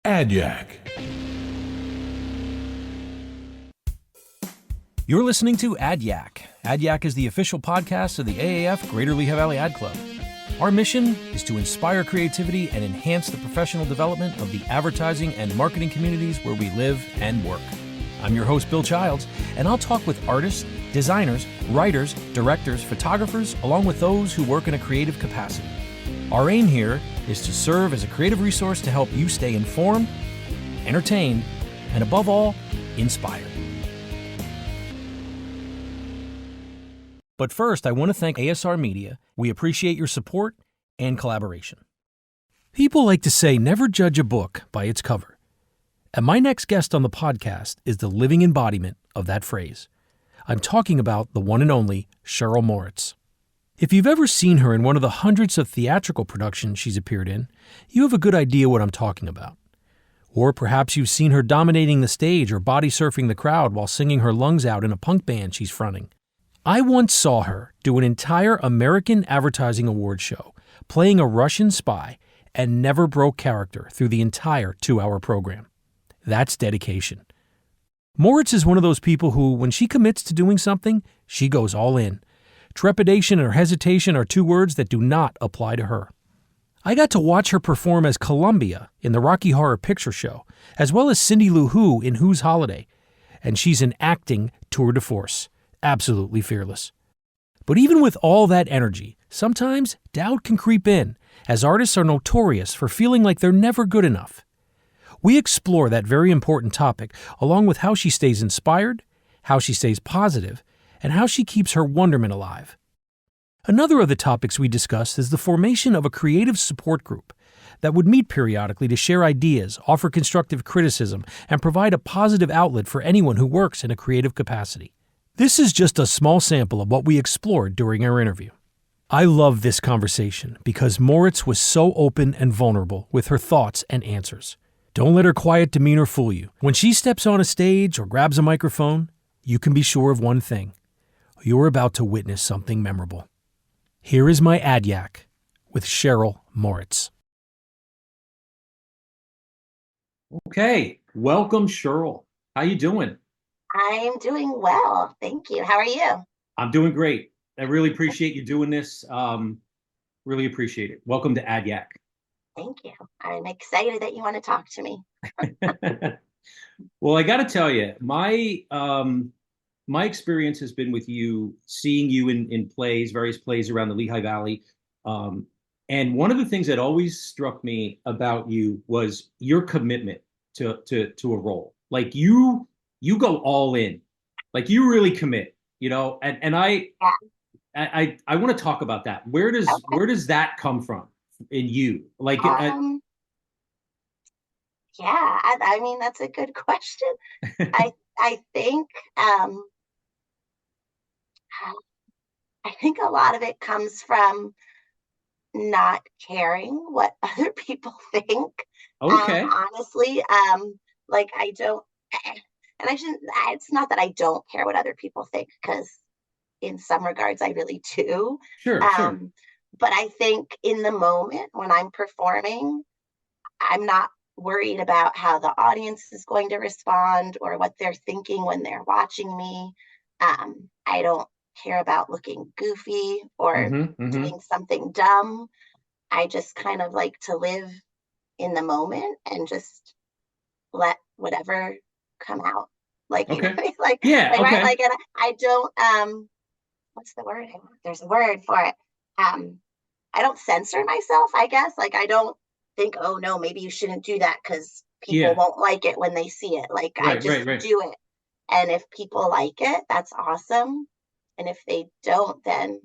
Yack. You're listening to Yack. Yack is the official podcast of the AAF Greater Lehigh Valley Ad Club. Our mission is to inspire creativity and enhance the professional development of the advertising and marketing communities where we live and work. I'm your host, Bill Childs, and I'll talk with artists, designers, writers, directors, photographers, along with those who work in a creative capacity. Our aim here is to serve as a creative resource to help you stay informed, entertained, and above all, inspired. But first, I want to thank ASR Media. We appreciate your support and collaboration. People like to say never judge a book by its cover. And my next guest on the podcast is the living embodiment of that phrase. I'm talking about the one and only Cheryl Moritz. If you've ever seen her in one of the hundreds of theatrical productions she's appeared in, you have a good idea what I'm talking about. Or perhaps you've seen her dominating the stage or body surfing the crowd while singing her lungs out in a punk band she's fronting. I once saw her do an entire American Advertising Awards show, playing a Russian spy, and never broke character through the entire 2-hour program. That's dedication. Moritz is one of those people who, when she commits to doing something, she goes all in. Trepidation or hesitation are two words that do not apply to her. I got to watch her perform as Columbia in the Rocky Horror Picture Show, as well as Cindy Lou Who in Who's Holiday, and she's an acting tour de force. Absolutely fearless. But even with all that energy, sometimes doubt can creep in, as artists are notorious for feeling like they're never good enough. We explore that very important topic, along with how she stays inspired, how she stays positive, and how she keeps her wonderment alive. Another of the topics we discuss is the formation of a creative support group that would meet periodically to share ideas, offer constructive criticism, and provide a positive outlet for anyone who works in a creative capacity. This is just a small sample of what we explored during our interview. I love this conversation because Moritz was so open and vulnerable with her thoughts and answers. Don't let her quiet demeanor fool you. When she steps on a stage or grabs a microphone, you can be sure of one thing. You're about to witness something memorable. Here is my Yack with Cheryl Moritz. Okay, welcome, Cheryl. How you doing? I'm doing well. Thank you. How are you? I'm doing great. I really appreciate you doing this. Really appreciate it. Welcome to Yack. Thank you. I'm excited that you want to talk to me. Well, I got to tell you, my experience has been with you, seeing you in plays, various plays around the Lehigh Valley. And one of the things that always struck me about you was your commitment to a role. Like you go all in, like you really commit, and I want to talk about that. Where does that come from in you? Like, yeah, I mean, that's a good question. I think a lot of it comes from not caring what other people think. Okay. Honestly, like I don't, and I shouldn't, it's not that I don't care what other people think, because in some regards I really do. Sure. But I think in the moment when I'm performing, I'm not worried about how the audience is going to respond or what they're thinking when they're watching me. I don't care about looking goofy or doing something dumb. I just kind of like to live in the moment and just let whatever come out. Like, okay. You know, like, yeah, like, okay. Right? Like, and I don't, what's the word? There's a word for it. I don't censor myself, I guess. Like, I don't think, oh no, maybe you shouldn't do that because people won't like it when they see it. Like, I just do it. And if people like it, that's awesome. And if they don't, then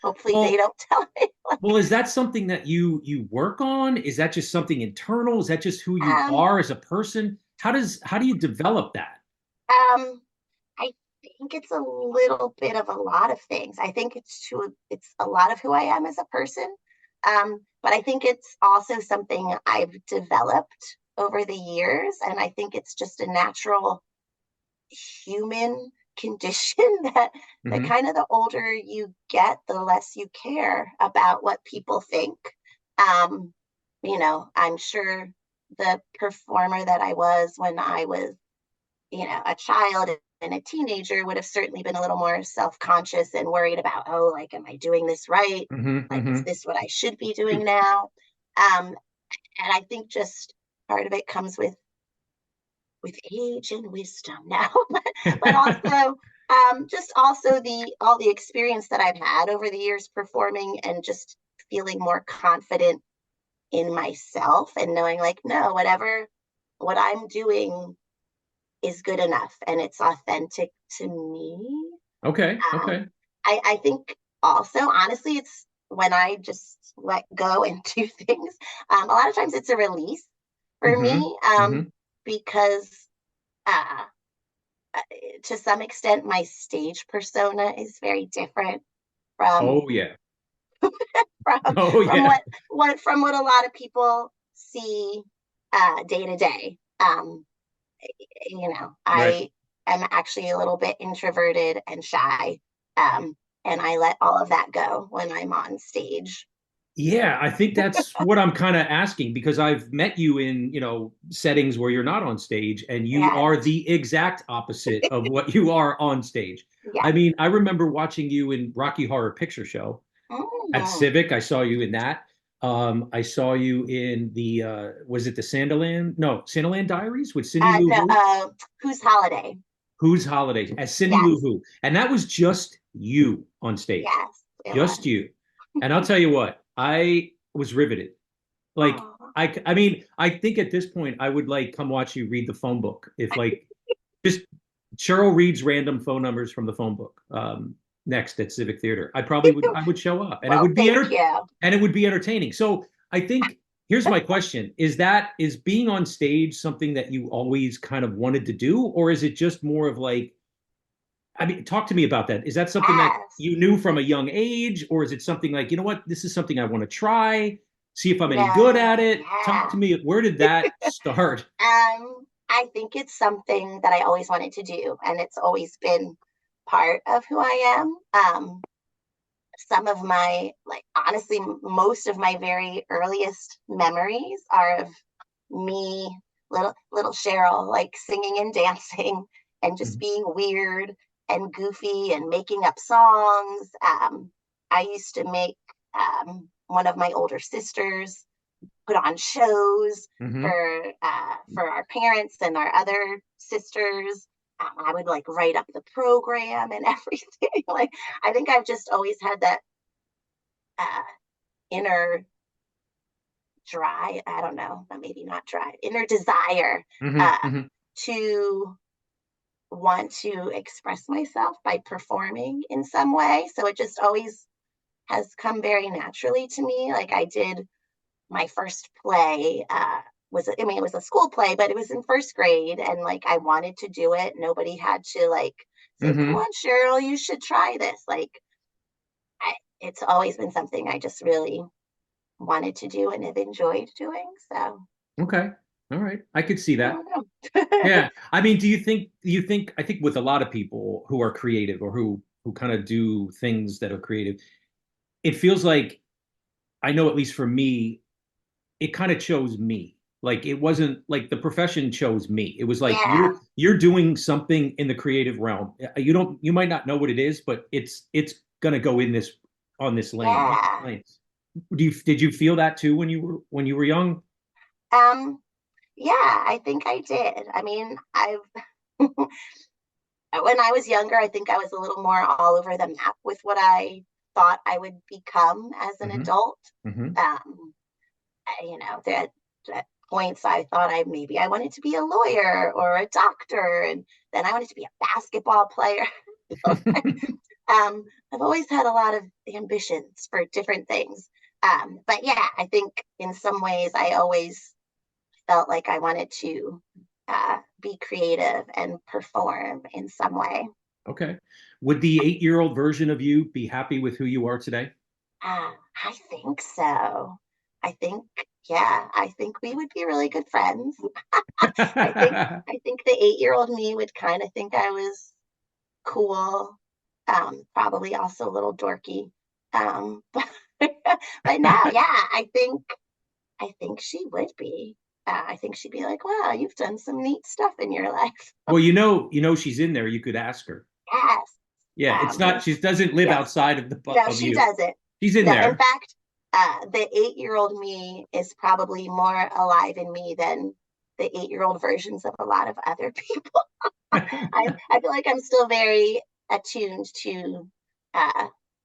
hopefully they don't tell me. Well, is that something that you work on? Is that just something internal? Is that just who you are as a person? How do you develop that? I think it's a little bit of a lot of things. I think it's a lot of who I am as a person. But I think it's also something I've developed over the years. And I think it's just a natural human condition that kind of the older you get, the less you care about what people think. I'm sure the performer that I was when I was, a child and a teenager would have certainly been a little more self-conscious and worried about, oh, like, am I doing this right? Like, is this what I should be doing now? Um, and I think just part of it comes with age and wisdom now, but also just also the all the experience that I've had over the years performing and just feeling more confident in myself and knowing like, no, whatever what I'm doing is good enough and it's authentic to me. Okay. Okay. Um, I think also, honestly, it's when I just let go and do things. A lot of times it's a release for Mm-hmm. me Mm-hmm. because uh, to some extent, my stage persona is very different from Oh yeah. from Oh from yeah. what a lot of people see day to day. Right. I am actually a little bit introverted and shy, and I let all of that go when I'm on stage. Yeah, I think that's what I'm kind of asking because I've met you in, settings where you're not on stage and you Yes. are the exact opposite of what you are on stage. I Yes. mean, I remember watching you in Rocky Horror Picture Show at Mm. Civic. I saw you in that. I saw you in the was it the Sandaland? No, Sandaland Diaries with Cindy Lou No, Who? whose holiday? Who's Holidays as Cindy Lou Yes. Who. And that was just you on stage. Yes, it Just was. you. And I'll tell you what, I was riveted. Like Oh, I mean, I think at this point I would like come watch you read the phone book. If like just Cheryl reads random phone numbers from the phone book next at Civic Theater, I would show up and it well, would be thank you. and it would be entertaining. So I think here's my question: is being on stage something that you always kind of wanted to do, or is it just more of like I mean, talk to me about that. Is that something that Yes. you knew from a young age, or is it something like, you know what, this is something I want to try, see if I'm any good No, at it? Talk to yeah. me. Where did that start? I think it's something that I always wanted to do, and it's always been part of who I am. Some of my, like, honestly, most of my very earliest memories are of me, little Cheryl, like singing and dancing and just Mhm. being weird and goofy and making up songs. I used to make one of my older sisters put on shows Mhm. for our parents and our other sisters. I would like write up the program and everything. Like I think I've just always had that uh, inner drive. I don't know, maybe not drive, inner desire Mhm. uh, Mhm. to want to express myself by performing in some way. So it just always has come very naturally to me. Like I did my first play I mean, it was a school play, but it was in first grade, and like I wanted to do it. Nobody had to like say, "Come Mhm. on, Cheryl, you should try this." Like, it's always been something I just really wanted to do and have enjoyed doing. So Okay. All right. I could see I that. don't know. Yeah. I mean, I think with a lot of people who are creative or who kind of do things that are creative, it feels like I know at least for me, it kind of chose me. Like it wasn't like the profession chose me. It was like Yeah, you're doing something in the creative realm. You might not know what it is, but it's gonna go in this on this lane. yeah. Did you feel that too when you were young? Um, yeah, I think I did. I mean, I've when I was younger, I think I was a little more all over the map with what I thought I would become as an Hmm. adult. Hmm. That at points I thought I wanted to be a lawyer or a doctor, and then I wanted to be a basketball player. I've always had a lot of ambitions for different things. But yeah, I think in some ways I always felt like I wanted to be creative and perform in some way. Okay. Would the 8-year-old version of you be happy with who you are today? I think so. I think, yeah, I think we would be really good friends. I think the 8-year-old me would kind of think I was cool, probably also a little dorky. But, but no, yeah, I think she would be. I think she'd be like, wow, you've done some neat stuff in your life. Well, she's in there. You could ask her. Yes. Yeah, it's not. Um, She doesn't live yes. outside of No, of she you. doesn't. She's in No, in there. fact, the 8-year-old me is probably more alive in me than the 8-year-old versions of a lot of other people. I feel like I'm still very attuned to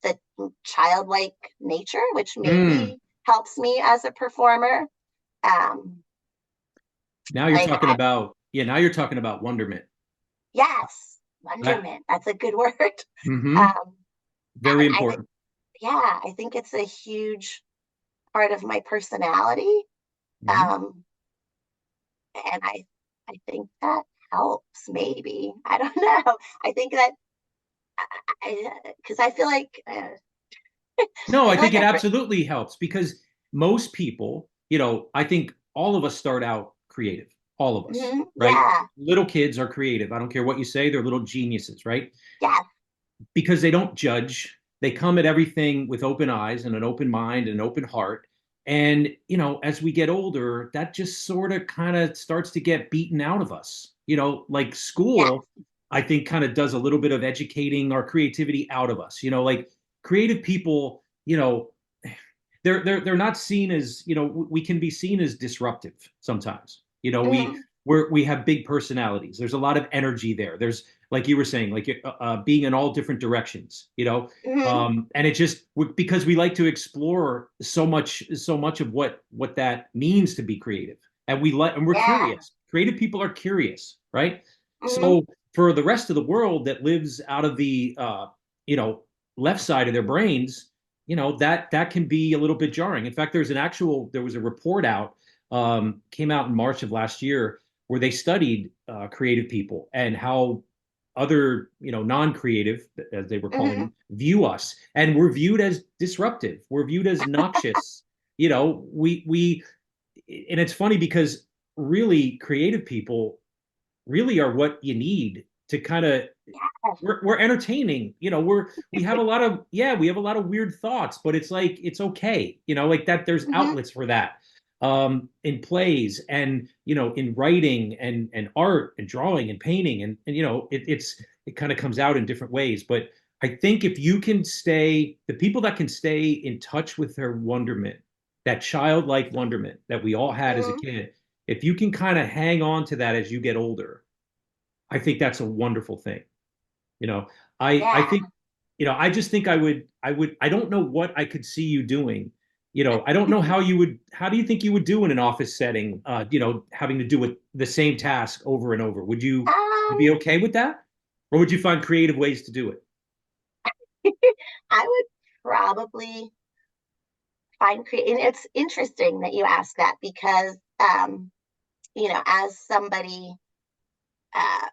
the childlike nature, which Mm. maybe helps me as a performer. Um, Now you're like talking about, yeah. Now you're talking about wonderment. yes, That. wonderment. That's a good word. Mm-hmm. Um, Very and important. yeah, I think it's a huge part of my personality. Mm-hmm. Um, and I think that helps. Maybe I don't know. I think that because No, I I feel think like it absolutely helps because most people, I think all of us start out creative, all of us, right? yeah, Little kids are creative. I don't care what you say, they're little geniuses, right? yeah, Because they don't judge. They come at everything with open eyes and an open mind and an open heart. And, as we get older, that just sort of kind of starts to get beaten out of us. Like yeah, school, I think kind of does a little bit of educating our creativity out of us. Like creative people, they're not seen as, we can be seen as disruptive sometimes. mm-hmm, We have big personalities. There's a lot of energy there. There's, like you were saying, like being in all different directions, mm-hmm, and it just because we like to explore so much of what that means to be creative, and we're yeah, curious. Creative people are curious, right? mm-hmm, So for the rest of the world that lives out of the you know left side of their brains, that can be a little bit jarring. In fact, there was a report out, came out in March of last year, where they studied creative people and how other, non-creative, as they were calling mm-hmm, them, view us, and we're viewed as disruptive. We're viewed as noxious. We and it's funny because really creative people really are what you need to kind of, yeah, we're entertaining. We have a lot of, yeah, we have a lot of weird thoughts, but it's like it's okay. Like that. There's mm-hmm, outlets for that, in plays and in writing and art and drawing and painting, and it kind of comes out in different ways. But I think if you can stay, the people that can stay in touch with their wonderment, that childlike wonderment that we all had as a mm-hmm, kid, if you can kind of hang on to that as you get older, I think that's a wonderful thing. You know, I yeah. think, I just think I don't know what I could see you doing. I don't know how do you think you would do in an office setting, having to do with the same task over and over? Would you be Um, okay with that? Or would you find creative ways to do it? I would probably find create, and it's interesting that you ask that because, as somebody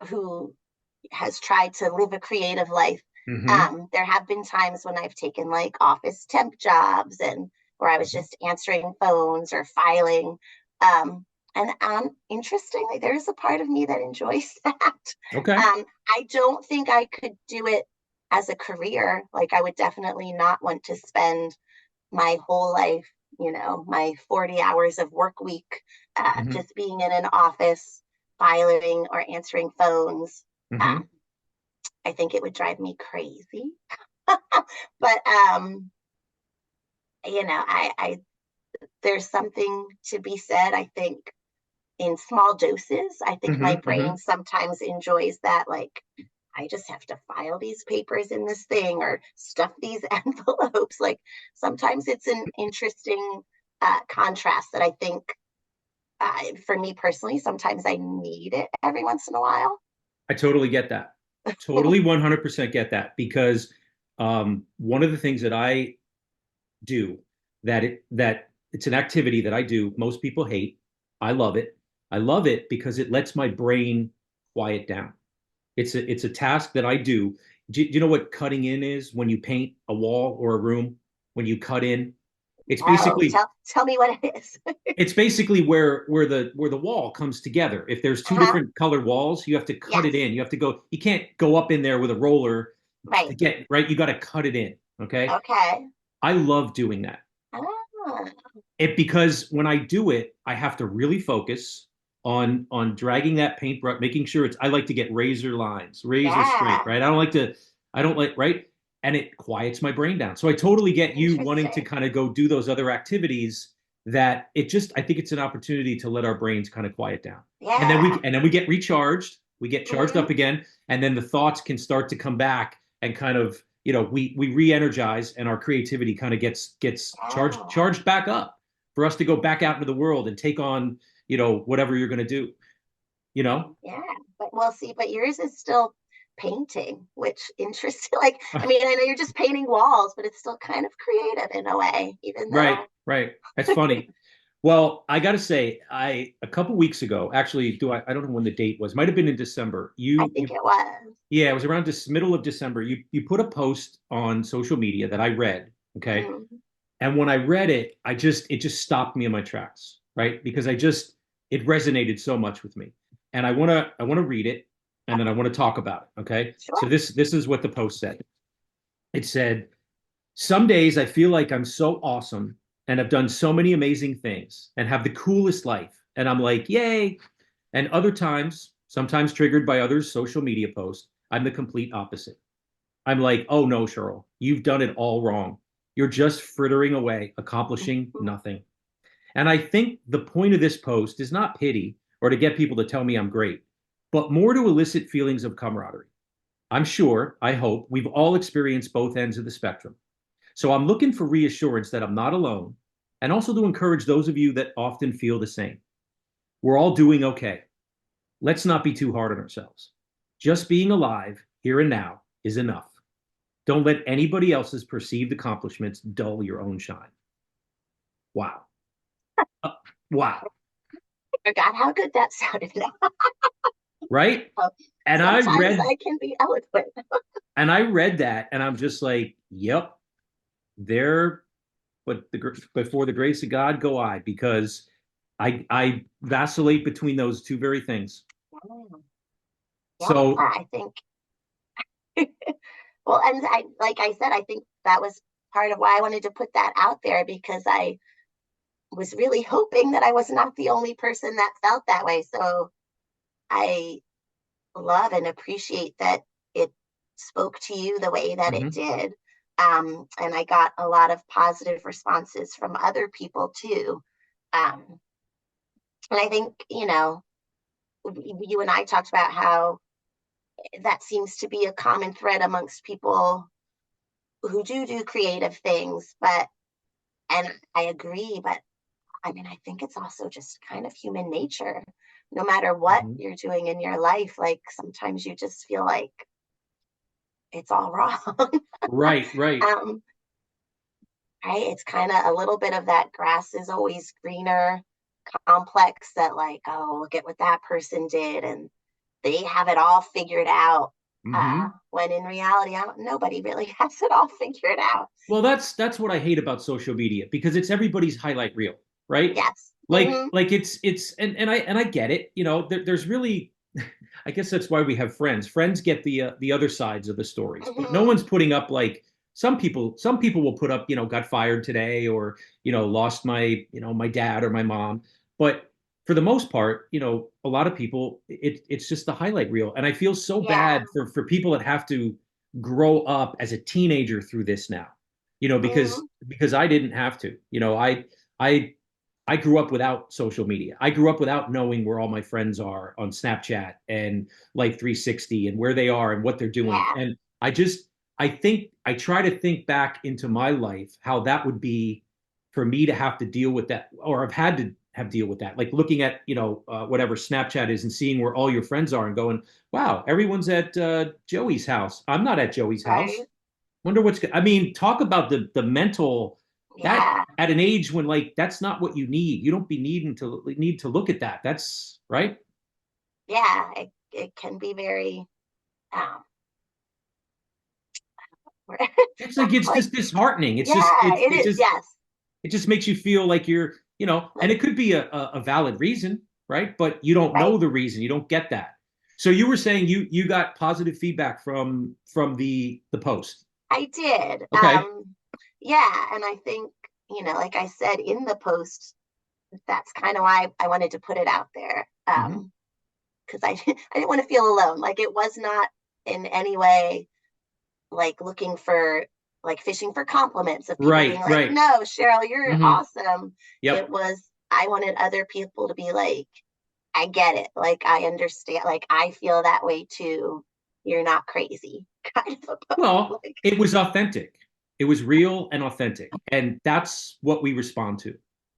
who has tried to live a creative life. Mm-hmm. There have been times when I've taken like office temp jobs and where I was just answering phones or filing. And interestingly, there's a part of me that enjoys that. Okay. I don't think I could do it as a career. Like, I would definitely not want to spend my whole life, my 40 hours of work week, Mm-hmm. just being in an office, filing or answering phones. Mm-hmm. Um, I think it would drive me crazy. But I there's something to be said. I think in small doses. I think my Mm-hmm. brain Mm-hmm. sometimes enjoys that. Like, I just have to file these papers in this thing or stuff these envelopes. Like, sometimes it's an interesting contrast that I think, for me personally, sometimes I need it every once in a while. I totally get that. Totally 100% get that because one of the things that I do, that it's an activity that I do. Most people hate. I love it. I love it because it lets my brain quiet down. It's a task that I do. Do you know what cutting in is when you paint a wall or a room? When you cut in, it's Oh, basically tell me what it is. it's basically where the wall comes together. If there's two Uh-huh. different colored walls, you have to cut it Yes. in. You have to go. You can't go up in there with a roller to Right. get right. You got to cut it in. Okay. Okay. I love doing that. Oh. Because when I do it, I have to really focus on dragging that paintbrush, making sure I like to get razor lines, razor straight, Yeah. right? I don't like, right? And it quiets my brain down. So I totally get you wanting to Interesting. kind of go do those other activities that I think it's an opportunity to let our brains kind of quiet down. Yeah. And then we get recharged, we get charged Hmm. up again, and then the thoughts can start to come back and kind of, we re-energize and our creativity kind of gets Yeah. charged back up for us to go back out into the world and take on, whatever you're going to do, you know? Yeah. But we'll see. But yours is still painting, which interesting. Like, I mean, I know you're just painting walls, but it's still kind of creative in a way, even Right, though right. That's funny. Well, I got to say, a couple weeks ago, actually, I don't know when the date was. Might have been in December. I think it was. Yeah, it was around this middle of December. You put a post on social media that I read, okay? Mm, And when I read it, it just stopped me in my tracks, right? Because it resonated so much with me. And I want to read it and then I want to talk about it, okay? So sure. this is what the post said. It said, "Some days I feel like I'm so awesome and have done so many amazing things and have the coolest life." And I'm like, "Yay." And other times, sometimes triggered by others' social media posts, I'm the complete opposite. I'm like, "Oh no, Cheryl, you've done it all wrong. You're just frittering away, accomplishing Mhm. nothing." And I think the point of this post is not pity or to get people to tell me I'm great, but more to elicit feelings of camaraderie. I'm sure, I hope, we've all experienced both ends of the spectrum. So I'm looking for reassurance that I'm not alone and also to encourage those of you that often feel the same. We're all doing okay. Let's not be too hard on ourselves. Just being alive here and now is enough. Don't let anybody else's perceived accomplishments dull your own shine. Wow. Uh, wow. I forgot how good that sounded now. Right? And I Sometimes read I can be eloquent. and I read that and I'm just like, yep, there, but before the grace of God go I, because I vacillate between those two very things. Yeah, So, I think. Well, and I, like I said, I think that was part of why I wanted to put that out there because I was really hoping that I was not the only person that felt that way. So I love and appreciate that it spoke to you the way that it mhm, did. And I got a lot of positive responses from other people too. Um, and I think, you and I talked about how that seems to be a common thread amongst people who do creative things. But, and I agree, but I mean, I think it's also just kind of human nature. No matter what mhm. you're doing in your life, like sometimes you just feel like it's all wrong. Right, right. um, right? It's kind of a little bit of that grass is always greener complex that, like, oh, look at what that person did. And they have it all figured out. Hmm. When in reality, nobody really has it all figured out. Well, that's what I hate about social media because it's everybody's highlight reel, right? Yes. Like Hmm. like it's and I get it. There's really, I guess that's why we have friends. Friends get the other sides of the stories, but no Hmm. one's putting up like some people will put up, got fired today or, lost my dad or my mom. But for the most part, a lot of people, it's just the highlight reel. And I feel so Yeah. bad for people that have to grow up as a teenager through this now, Hmm. because I didn't have to. I I grew up without social media. I grew up without knowing where all my friends are on Snapchat and Life 360 and where they are and what they're doing. Yeah. And I try to think back into my life how that would be for me to have to deal with that, or I've had to have deal with that. Like looking at, whatever Snapchat is and seeing where all your friends are and going, wow, everyone's at Joey's house. I'm not at Joey's house. Right. Wonder I mean, talk about the mental, that Yeah. at an age when like that's not what you need. You don't be need to look at that. That's right. Yeah. It can be very, um, It's like it's like, just disheartening. It's just yeah, it is. Yes. it just makes you feel like you're, and Like, it could be a valid reason, right? But you don't right. know the reason. You don't get that. So you were saying you got positive feedback from the post. I did. Okay. Yeah. And I think, like I said in the post, that's kind of why I wanted to put it out there. Hmm. Because I didn't want to feel alone. Like it was not in any way like looking for like fishing for compliments of people being Right, like, right. no, Cheryl, you're Hmm. awesome. It Yep. was, I wanted other people to be like, I get it. Like, I understand. Like, I feel that way too. You're not crazy. Kind of Well, like, it was authentic. It was real and authentic. And that's what we respond to.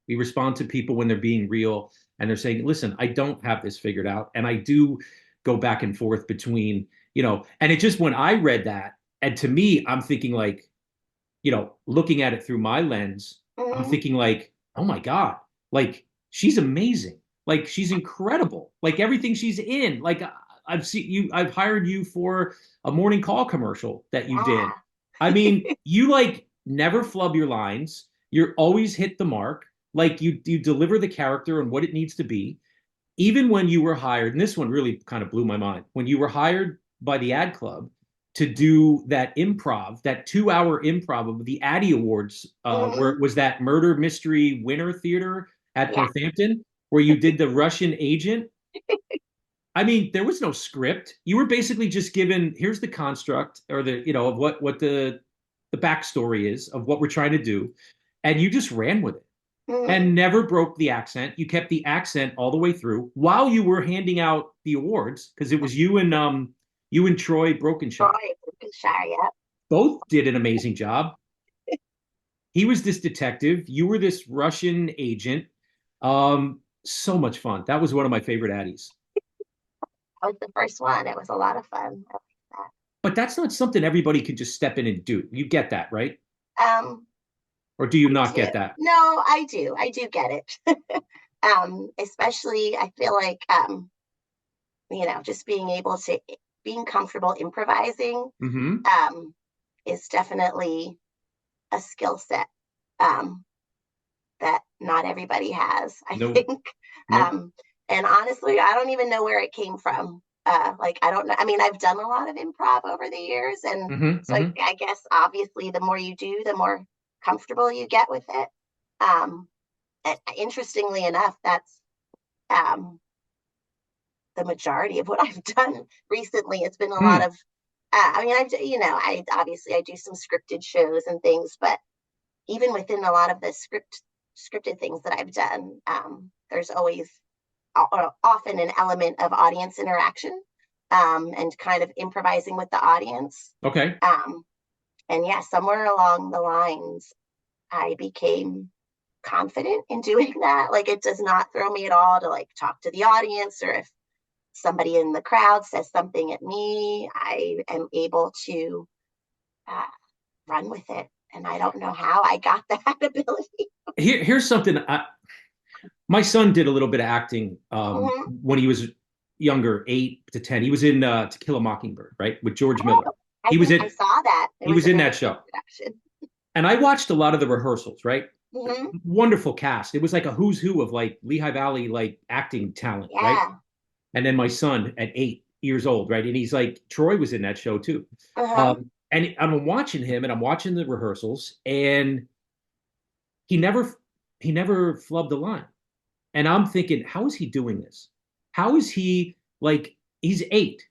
We respond to people when they're being real and they're saying, listen, I don't have this figured out. And I do go back and forth between, and it just when I read that, and to me, I'm thinking like, looking at it through my lens, I'm mm-hmm, thinking like, oh my God, like she's amazing. Like she's incredible. Like everything she's in. Like I've seen you, I've hired you for a morning call commercial that you did. yeah. I mean, you like never flub your lines. You're always hit the mark. Like you deliver the character and what it needs to be. Even when you were hired, and this one really kind of blew my mind, when you were hired by the ad club to do that improv, that 2 hour improv of the Addy Awards, where Mm-hmm, it was that murder mystery winner theater at yeah. Northampton, where you did the Russian agent. I mean, there was no script. You were basically just given, here's the construct or of what the backstory is of what we're trying to do, and you just ran with it Mm-hmm. and never broke the accent. You kept the accent all the way through while you were handing out the awards because it was you and Troy Brokenshire. Troy, Lincolnshire, yeah. Both did an amazing job. He was this detective. You were this Russian agent. So much fun. That was one of my favorite Addies. That was the first one. It was a lot of fun. I like But that's not something everybody can just step in and do. You get that, right? that. Or do you I not do. get that? No, I do. I do get it. Especially I feel like just being able to being comfortable improvising Mm-hmm. um is definitely a skill set um that not everybody has, I No, think. nope. And honestly, I don't even know where it came from. Like I don't know. I mean, I've done a lot of improv over the years, and Mm-hmm. so Mm-hmm. I guess obviously the more you do, the more comfortable you get with it. Um, and interestingly enough, that's um, the majority of what I've done recently. It's been a lot Hmm. of, I mean, I obviously I do some scripted shows and things, but even within a lot of the scripted things that I've done, there's always often an element of audience interaction and kind of improvising with the audience. Okay. Um, and yeah, somewhere along the lines, I became confident in doing that. Like it does not throw me at all to like talk to the audience, or if somebody in the crowd says something at me, I am able to uh, run with it. And I don't know how I got that ability. Here's something. My son did a little bit of acting Mm-hmm. when he was younger, 8 to 10. He was in To Kill a Mockingbird, right, with George Oh, Miller. I He was think I in saw that. It he was was a in very that good show, production. and I watched a lot of the rehearsals. Right, Mm-hmm. wonderful cast. It was like a who's who of like Lehigh Valley like acting talent, right? Yeah. And then my son at 8 years old, right, and he's like Troy was in that show too. Uh-huh. And I'm watching him, and I'm watching the rehearsals, and he never he never flubbed a line. And I'm thinking, how is he doing this? How is he like, he's 8,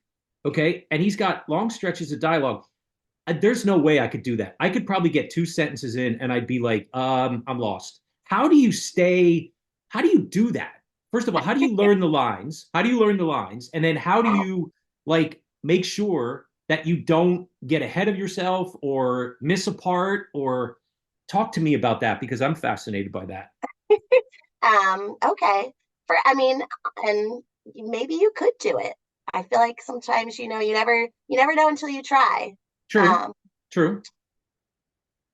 okay? And he's got long stretches of dialogue. There's no way I could do that. I could probably get 2 sentences in and I'd be like, I'm lost. How do you do that? First of all, how do you learn the lines? How do you learn the lines? And then how do Yeah. you like make sure that you don't get ahead of yourself or miss a part or talk to me about that because I'm fascinated by that. Okay. I mean, and maybe you could do it. I feel like sometimes, you never know until you try. True. Um, True.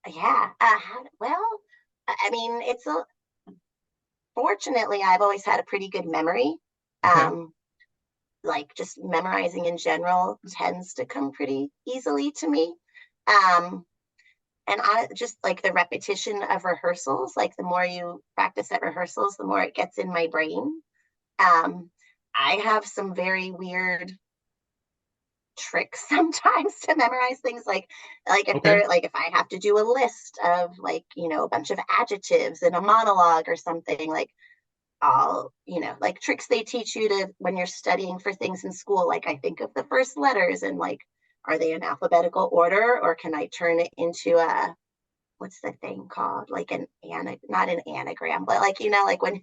yeah. Well, I mean, fortunately, I've always had a pretty good memory. Okay. Um, like just memorizing in general tends to come pretty easily to me. Um, and I just like the repetition of rehearsals, like the more you practice at rehearsals, the more it gets in my brain. Um, I have some very weird tricks sometimes to memorize things, like if Okay. they're like if I have to do a list of like, a bunch of adjectives in a monologue or something, like I'll, like tricks they teach you to when you're studying for things in school, like I think of the first letters and like, are they in alphabetical order, or can I turn it into a, what's the thing called, like not an anagram, but like, like when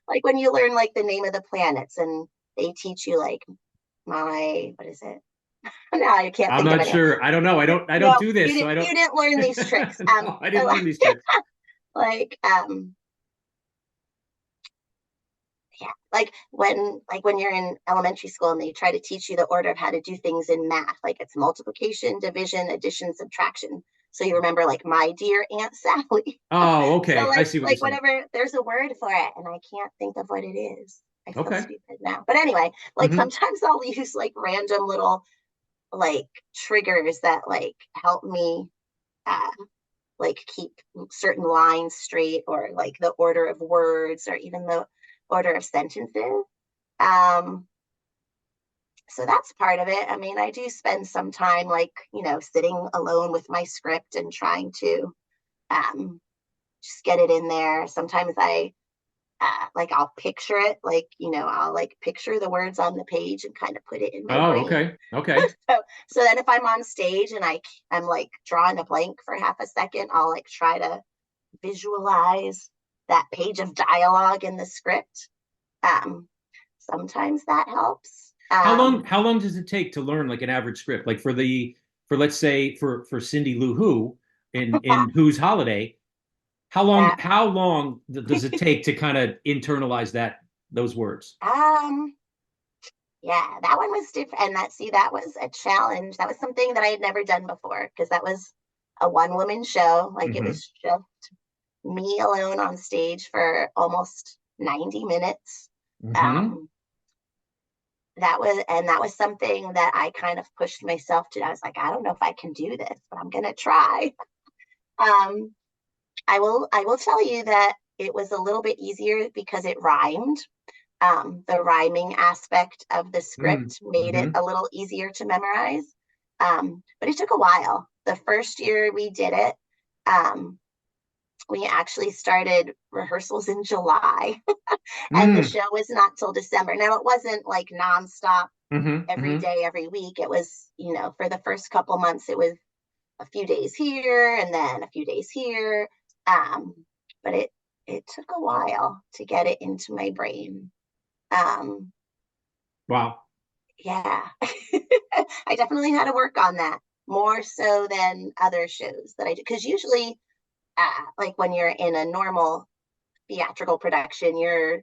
like when you learn like the name of the planets and they teach you like my, what is it? No, I can't I'm think of not anything. sure. I don't know. I don't No, do you this, so didn't I don't. you didn't learn these tricks. No, I didn't learn these tricks. Like yeah, like when you're in elementary school and they try to teach you the order of how to do things in math, like it's multiplication, division, addition, subtraction. So you remember like my dear Aunt Sally. Oh, So okay. I like see what you're like saying. whatever, there's a word for it and I can't think of what it is. I feel Okay. stupid now. But anyway, like Hmm. sometimes I'll use like random little like triggers that like help me uh like keep certain lines straight, or like the order of words, or even the order of sentences. Um, so that's part of it. I mean, I do spend some time like, sitting alone with my script and trying to um, just get it in there. Sometimes like I'll picture it, like, I'll like picture the words on the page and kind of put it in my Oh, brain. okay. Okay. So then if I'm on stage and I'm like drawing a blank for half a second, I'll like try to visualize that page of dialogue in the script. Um, Sometimes that helps. How long does it take to learn like an average script? Like for let's say for Cindy Lou Who in Who's Holiday, that how long does it take to kind of internalize those words? Yeah, that one was different. And that was a challenge. That was something that I had never done before because that was a one woman show. Like it Hmm. was just me alone on stage for almost 90 minutes. Hmm. Um, that was something that I kind of pushed myself to. I was like, I don't know if I can do this, but I'm gonna try. Um, I will tell you that it was a little bit easier because it rhymed. The rhyming aspect of the script made it Hmm. a little easier to memorize. But it took a while. The first year we did it, um, we actually started rehearsals in July, and the Hmm. show was not till December. Now, it wasn't like nonstop Hmm. every Hmm. day, every week. It was, for the first couple months, it was a few days here and then a few days here. Um, but it took a while to get it into my brain. Um, Wow. yeah, I definitely had to work on that more so than other shows that I do. Because usually, like when you're in a normal theatrical production, you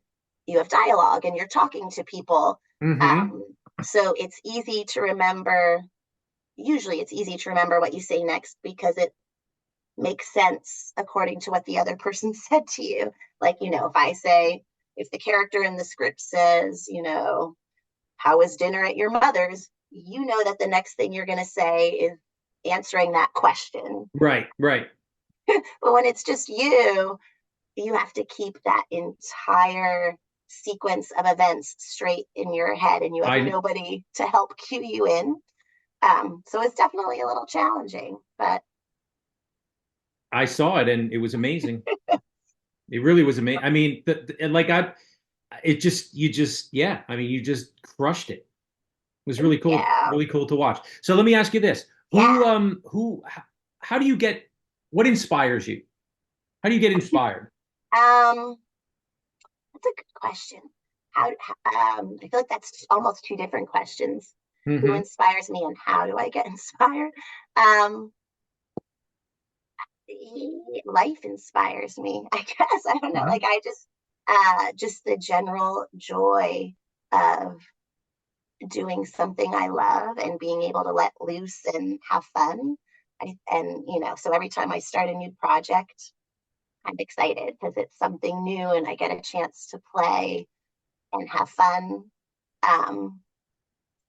have dialogue and you're talking to people. Hmm. Um, so it's easy to remember. Usually, it's easy to remember what you say next because it makes sense according to what the other person said to you. Like, if the character in the script says, how was dinner at your mother's? You know that the next thing you're going to say is answering that question. Right. Right. But when it's just you have to keep that entire sequence of events straight in your head and you have I nobody to help cue you in. So it's definitely a little challenging, but I saw it and it was amazing. It really was amazing. I mean, and like it just you just yeah. I mean, you just crushed it. It was yeah, really cool to watch. So let me ask you this: yeah. how do you get what inspires you? How do you get inspired? Um, that's a good question. I feel like that's almost two different questions. Who Hmm. inspires me and how do I get inspired? Um, Life inspires me, I guess. I don't know. Like Hmm. I just the general joy of doing something I love and being able to let loose and have fun. And so every time I start a new project, I'm excited because it's something new and I get a chance to play and have fun. Um,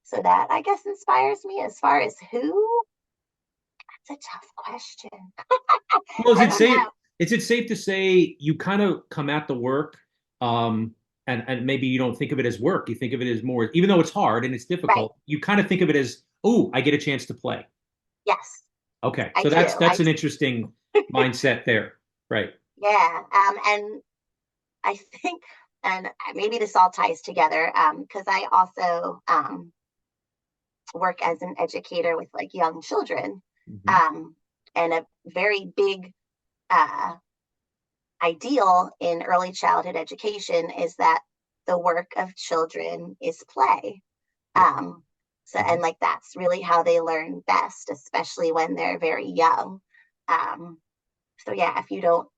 so that I guess inspires me. As far as who, that's a tough question. Well, I don't know. is it safe to say you kind of come at the work, um, and maybe you don't think of it as work. You think of it as more, even though it's hard and it's Right. difficult. You kind of think of it as oh, I get a chance to play. Yes, Okay. I So do. that's an interesting mindset there. Right. Yeah. And I think, and maybe this all ties together, because I also work as an educator with like young children. Hmm. Um, and a very big uh, ideal in early childhood education is that the work of children is play. Yeah. So, Hmm. and like that's really how they learn best, especially when they're very young. Um, so, yeah, if you don't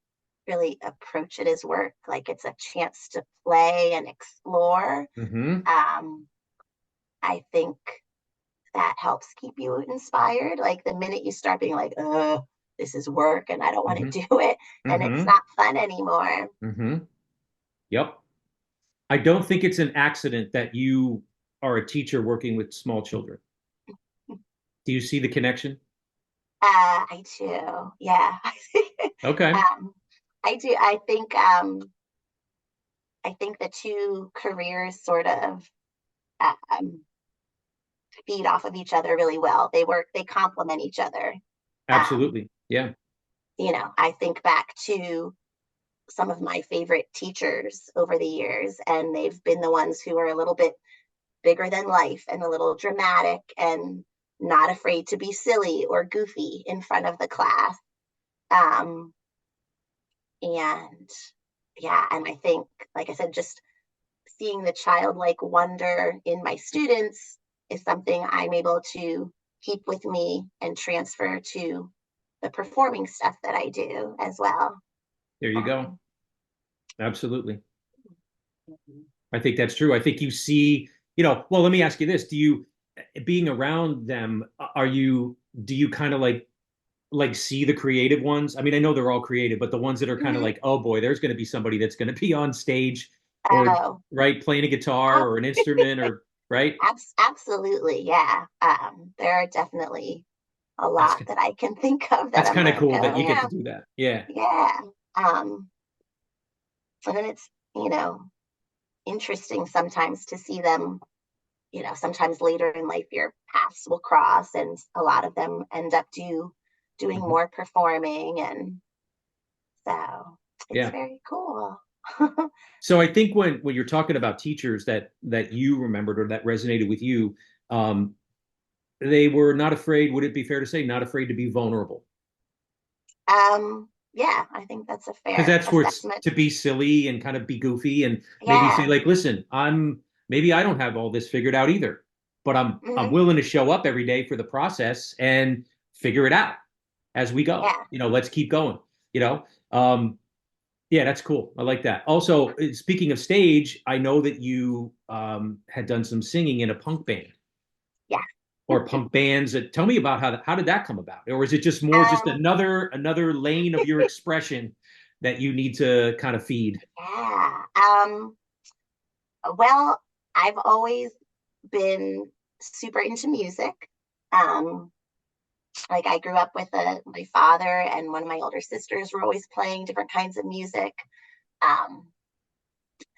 really approach it as work, like it's a chance to play and explore, Hmm. um, I think that helps keep you inspired. Like the minute you start being like, this is work and I don't want Hmm. to do it, and it's Hmm. not fun anymore. Hmm. Yep. I don't think it's an accident that you are a teacher working with small children. Do you see the connection? I do. Yeah. Okay. um, I do. I think the two careers sort of um, feed off of each other really well. They complement each other. Um, Absolutely. Yeah. I think back to some of my favorite teachers over the years, and they've been the ones who are a little bit bigger than life and a little dramatic and not afraid to be silly or goofy in front of the class. Um, and yeah, and I think, like I said, just seeing the childlike wonder in my students is something I'm able to keep with me and transfer to the performing stuff that I do as well. There you go. Um, Absolutely. I think that's true. I think you see, well, let me ask you this. Being around them, do you kind of like see the creative ones? I mean, I know they're all creative, but the ones that are kind of mhm. like, oh boy, there's going to be somebody that's going to be on stage or Oh, right playing a guitar ab- or an instrument or right. absolutely. Yeah. There are definitely a That's lot that I can think of that that's I'm kind of like, cool that oh, you get yeah, to do that. Yeah. yeah. Um, and then it's, you know, interesting sometimes to see them, sometimes later in life your paths will cross and a lot of them end up doing Mhm. more performing. And so it's Yeah. very cool. So I think when you're talking about teachers that you remembered or that resonated with you, um, they were not afraid. Would it be fair to say not afraid to be vulnerable? Yeah, I think that's a Because fair that's where it's assessment. to be silly and kind of be goofy and maybe say Yeah. like, listen, maybe I don't have all this figured out either, but I'm Hmm. willing to show up every day for the process and figure it out as we go. Yeah. Let's keep going. You know, um, yeah, that's cool. I like that. Also, speaking of stage, I know that you had done some singing in a punk band Yeah. or punk bands. Tell me about how did that come about, or is it just more just Um, another lane of your expression that you need to kind of feed? yeah. Well, I've always been super into music. Um, like I grew up with my father and one of my older sisters were always playing different kinds of music. Um,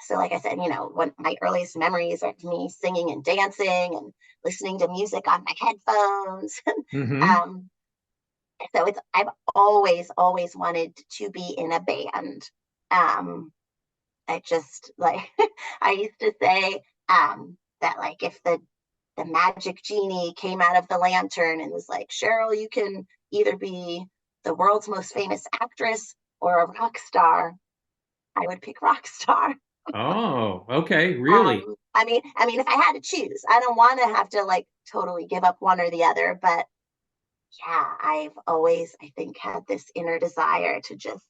so like I said, one my earliest memories are me singing and dancing and listening to music on my headphones. Hmm. um, so I've always wanted to be in a band. Um, I just like I used to say that like if the magic genie came out of the lantern and was like, Cheryl, you can either be the world's most famous actress or a rock star, I would pick rock star. Oh, okay, really? I mean, if I had to choose, I don't want to have to like totally give up one or the other, but yeah, I've always, I think, had this inner desire to just.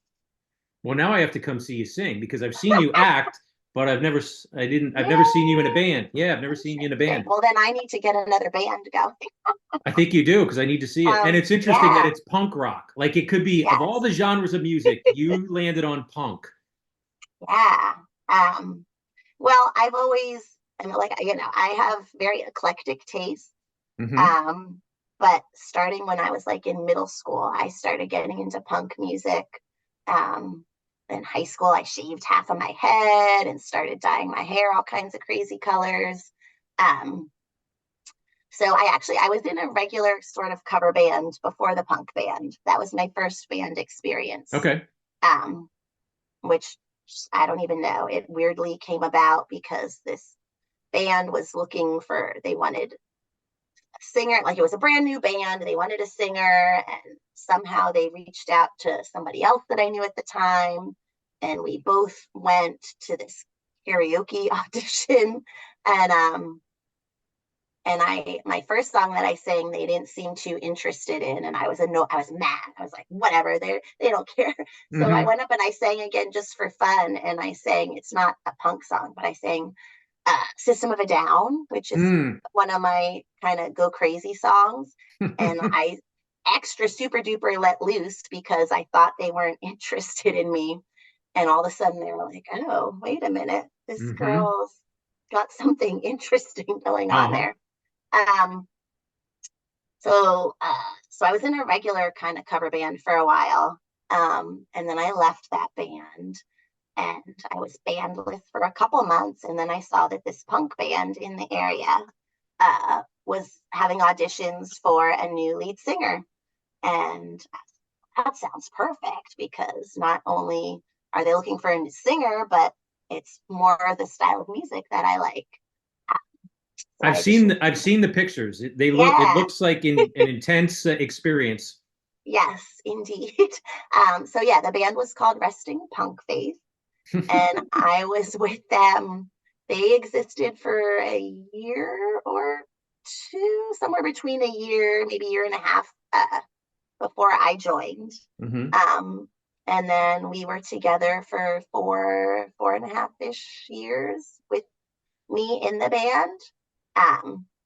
Well, now I have to come see you sing because I've seen you act, but I've never seen you in a Yeah, band. Yeah, I've never seen you in a interesting. band. Well, then I need to get another band going. I think you do because I need to see it. And it's interesting that Yeah, it's punk rock. Like it could be of all yes, the genres of music, you landed on punk. yeah. Um, well, I've always, I mean, like, I have very eclectic taste. Hmm. Um, but starting when I was like in middle school, I started getting into punk music. Um, in high school, I shaved half of my head and started dyeing my hair all kinds of crazy colors. Um, So I was in a regular sort of cover band before the punk band. That was my first band experience. Okay. Um, which I don't even know. It weirdly came about because this band was they wanted a singer, like it was a brand new band. They wanted a singer, and somehow they reached out to somebody else that I knew at the time. And we both went to this karaoke audition. And my first song that I sang, they didn't seem too interested in, and I was mad. I was like, whatever, they don't care. So I Mm-hmm. went up and I sang again just for fun, and I sang, it's not a punk song, but I sang System of a Down, which is Mm. one of my kind of go crazy songs, and I extra super duper let loose because I thought they weren't interested in me, and all of a sudden they were like, oh, wait a minute, this Mm-hmm. girl's got something interesting going on Uh-huh. there. Um, so I was in a regular kind of cover band for a while. And then I left that band and I was bandless for a couple months. And then I saw that this punk band in the area was having auditions for a new lead singer. And that sounds perfect because not only are they looking for a new singer, but it's more the style of music that I like. So I auditioned. I've seen the pictures. It Yeah. looks like an intense experience. Yes, indeed. So yeah, the band was called Resting Punk Faith, and I was with them. They existed for a year or two, somewhere between a year, maybe year and a half, before I joined. Mm-hmm. Um, and then we were together for four and a half-ish years with me in the band.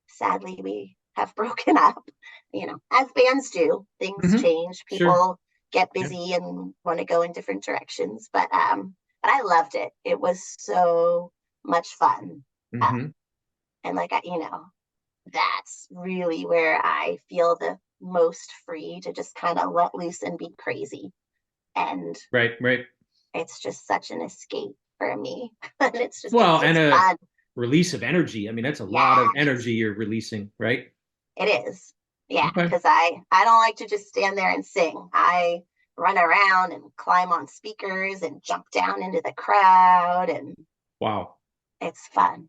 Sadly, we have broken up, as bands do. Things Mm-hmm. change, Sure. people get Yeah. busy and want to go in different directions. But I loved it. It was so much fun. Mm-hmm. Um, and that's really where I feel the most free to just kind of let loose and be crazy. And Right, right. it's just such an escape for me. And Well, and it's a fun. release of energy. I mean, that's a lot of Yes. energy you're releasing, right? It is. Yeah, Okay. because I don't like to just stand there and sing. I run around and climb on speakers and jump down into the crowd, and Wow. it's fun.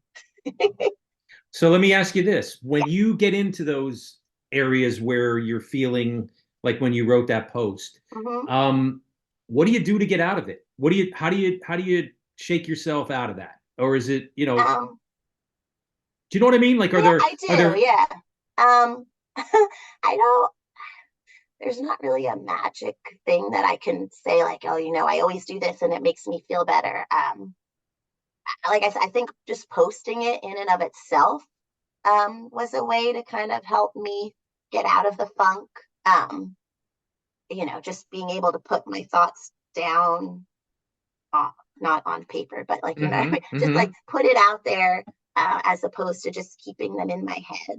So let me ask you this. When Yeah. you get into those areas where you're feeling like when you wrote that post, Hmm. um, what do you do to get out of it? How do you shake yourself out of that? Or is it, Um, do you know what I mean? Like, yeah, I are do. there, Yeah. Um, I don't. There's not really a magic thing that I can say like, oh, I always do this and it makes me feel better. Like I said, I think just posting it in and of itself was a way to kind of help me get out of the funk. Um, just being able to put my thoughts down, not on paper, but like, mm-hmm, just like mm-hmm. put it out there as opposed to just keeping them in my head.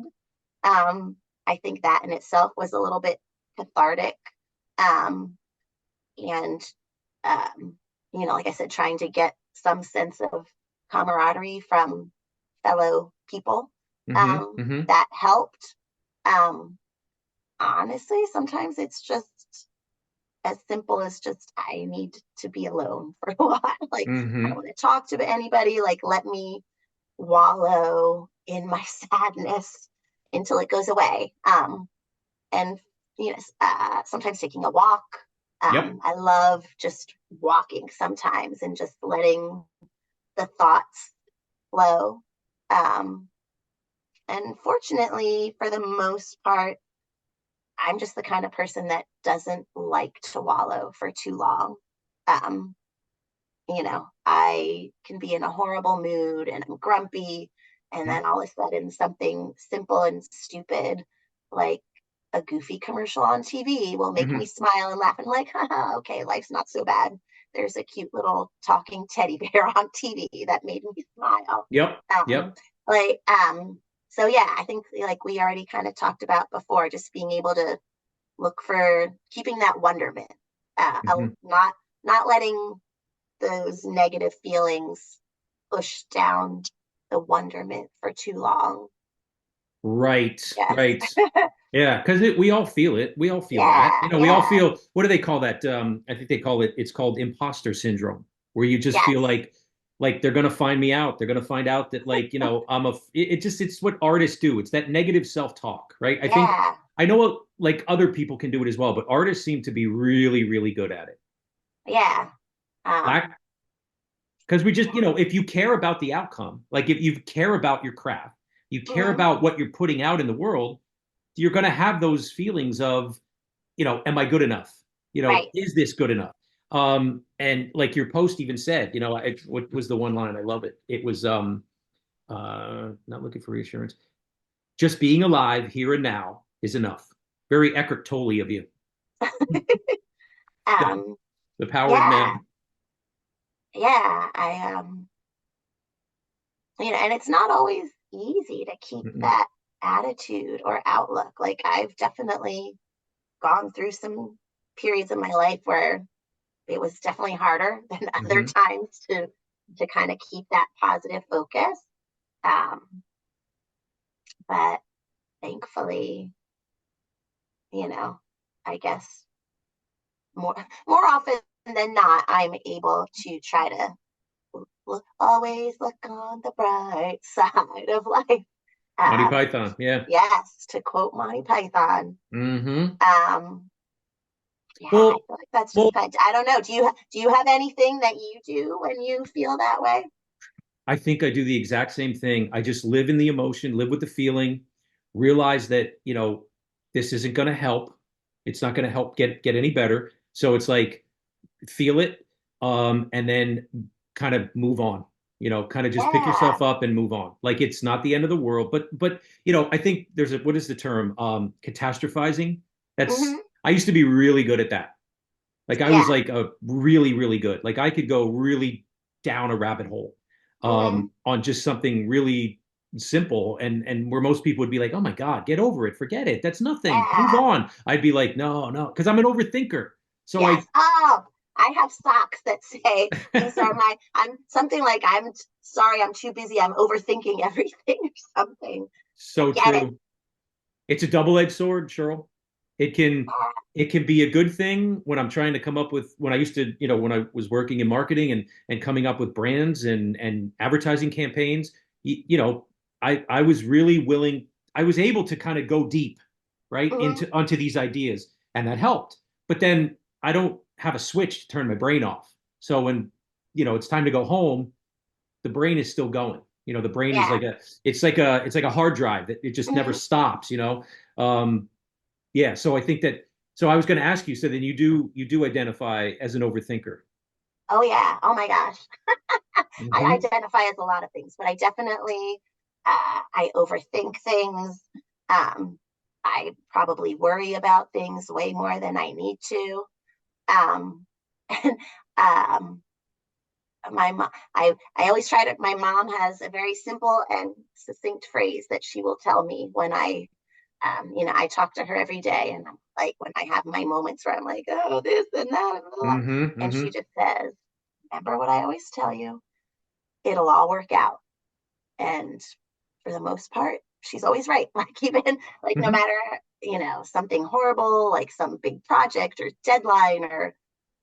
Um, I think that in itself was a little bit cathartic. Um, and, um, like I said, trying to get some sense of camaraderie from fellow people Mm-hmm. Mm-hmm. that helped. Um, Honestly, sometimes it's just as simple as just I need to be alone for a while. Like I don't Mm-hmm. want to talk to anybody. Like let me wallow in my sadness until it goes away. And sometimes taking a walk. Yep. I love just walking sometimes and just letting the thoughts flow. Um, and fortunately, for the most part, I'm just the kind of person that doesn't like to wallow for too long. Um, I can be in a horrible mood and I'm grumpy, and Mm-hmm. then all of a sudden something simple and stupid like a goofy commercial on TV will make me Mm-hmm. smile and laugh and like, haha, okay, life's not so bad. There's a cute little talking teddy bear on TV that made me smile. Yep. Um, Yep. like, so yeah, I think like we already kind of talked about before, just being able to look for keeping that wonderment, Mm-hmm. not letting those negative feelings push down the wonderment for too long. Right, Yes. right. Yeah, because we all feel it. We all feel that. Yeah, We all yeah, feel, what do they call that? I think they call it, it's called imposter syndrome, where you just feel yes, like they're gonna find me out. They're gonna find out that, like, I'm it just, it's what artists do. It's that negative self-talk, right? I think, yeah, I know like other people can do it as well, but artists seem to be really, really good at it. yeah. Um, Because we just, if you care about the outcome, like if you care about your craft, you care mhm, about what you're putting out in the world, you're going to have those feelings of, am I good enough? right. Is this good enough? And like your post even said, what was the one line? I love it. It was, not looking for reassurance. Just being alive here and now is enough. Very Eckhart Tolle of you. The, Um, the power of yeah, now. yeah. And it's not always easy to keep Mm-mm. that attitude or outlook. Like I've definitely gone through some periods of my life where it was definitely harder than other Mm-hmm. times to kind of keep that positive focus. Um, but thankfully, you know, I guess more more often than not, I'm able to try to always look on the bright side of life. Monty Um, Python. Yeah. yes, to quote Monty Python. Mm-hmm. Um, yeah, I Well, feel like that's well, just kind of, I don't know. Do you have anything that you do when you feel that way? I think I do the exact same thing. I just live in the emotion, live with the feeling, realize that, this isn't going to help. It's not going to help get any better. So it's like feel it, and then kind of move on. Kind of just pick Yeah. yourself up and move on. Like it's not the end of the world, but I think there's a, what is the term? Catastrophizing. That's, Hmm. I used to be really good at that. Like I was Yeah. like a really, really good. Like I could go really down a rabbit hole, Hmm. on just something really simple, and where most people would be like, "Oh my God, get over it, forget it. That's nothing. Move Yeah. on." I'd be like, "No, no," because I'm an overthinker. So Yes. Oh, I have socks that say these are my, I'm something like, sorry, I'm too busy. I'm overthinking everything or something. I so get it. true. It's a double-edged sword, Cheryl. It can it can be a good thing when I'm trying to come up with, when I used to, when I was working in marketing and coming up with brands and advertising campaigns. I was really willing, I was able to kind of go deep, right, Hmm. into onto these ideas, and that helped. But then I don't have a switch to turn my brain off. So when, it's time to go home, the brain is still going. The brain is Yeah. like it's like a hard drive that it just never Hmm. stops. Um, yeah. So I think that. So I was going to ask you. So then you do identify as an overthinker. Oh, yeah. Oh, my gosh. I Hmm. identify as a lot of things, but I definitely, I overthink things. Um, I probably worry about things way more than I need to. And um, I always try to. My mom has a very simple and succinct phrase that she will tell me when I talk to her every day, and I'm like, when I have my moments where I'm like, oh, this and that, Hmm. and she Hmm. just says, "Remember what I always tell you? It'll all work out." And for the most part, she's always right. Like even like no Hmm. matter something horrible, like some big project or deadline or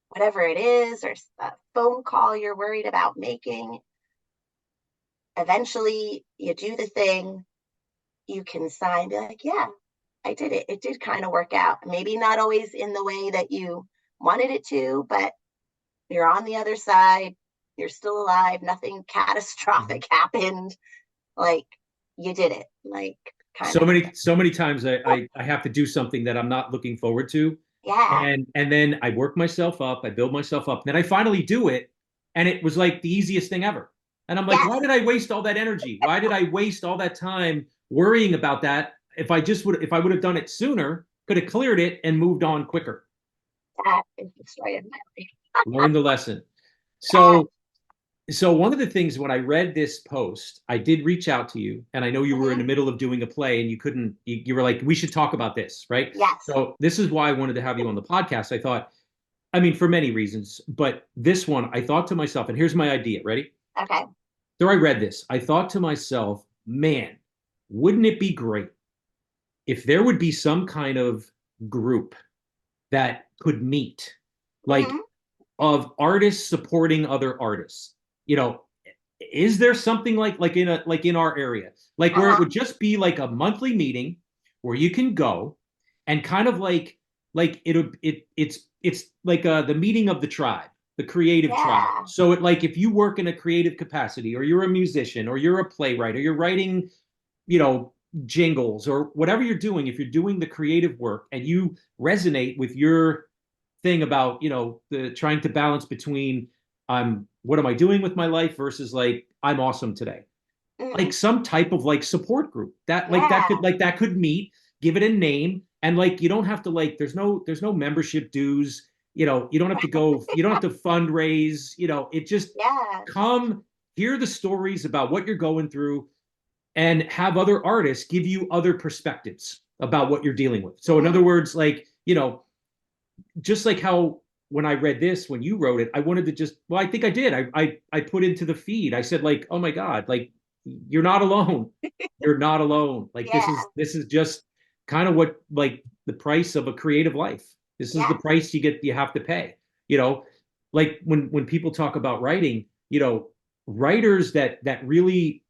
whatever it is, or a phone call you're worried about making, eventually you do the thing, you can sign, be like, yeah, I did it. It did kind of work out. Maybe not always in the way that you wanted it to, but you're on the other side. You're still alive. Nothing Hmm. catastrophic happened. Like you did it. Like kind So of many, so many times I have to do something that I'm not looking forward to, yeah. and then I work myself up, I build myself up, then I finally do it, and it was like the easiest thing ever. And I'm like, why Yes, did I waste all that energy? Why did I waste all that time worrying about that? If I would have done it sooner, could have cleared it and moved on quicker. that is the story of my life. Learn the lesson. Yes. So so one of the things when I read this post, I did reach out to you, and I know you were in Hmm. the middle of doing a play, and you couldn't. You were like, "We should talk about this," right? Yes. So this is why I wanted to have you on the podcast. I thought, I mean, for many reasons, but this one, I thought to myself, and here's my idea. Ready? Okay. So I read this. I thought to myself, man, wouldn't it be great if there would be some kind of group that could meet, like Hmm. of artists supporting other artists? You know, is there something like in our area, like where it Uh-huh. would just be like a monthly meeting where you can go and kind of like it's like the meeting of the tribe, the creative tribe. Yeah. So it like if you work in a creative capacity or you're a musician or you're a playwright or you're writing, you know, jingles or whatever you're doing, if you're doing the creative work and you resonate with your thing about, you know, the trying to balance between what am I doing with my life versus like I'm awesome today. Hmm. Like some type of like support group Yeah. that could meet, give it a name, and like you don't have to like there's no membership dues. You know, you don't have to go, you don't have to fundraise, you know, it just Yeah. Just come hear the stories about what you're going through and have other artists give you other perspectives about what you're dealing with. So in other mhm. words, like, you know, just like how when I read this, when you wrote it, I wanted to just, well, I think I did. I put into the feed. I said like, oh my God, like you're not alone. You're not alone. Like Yeah. this is just kind of what like the price of a creative life. This is the Yeah. price you have to pay. You know, like when people talk about writing, you know, writers that really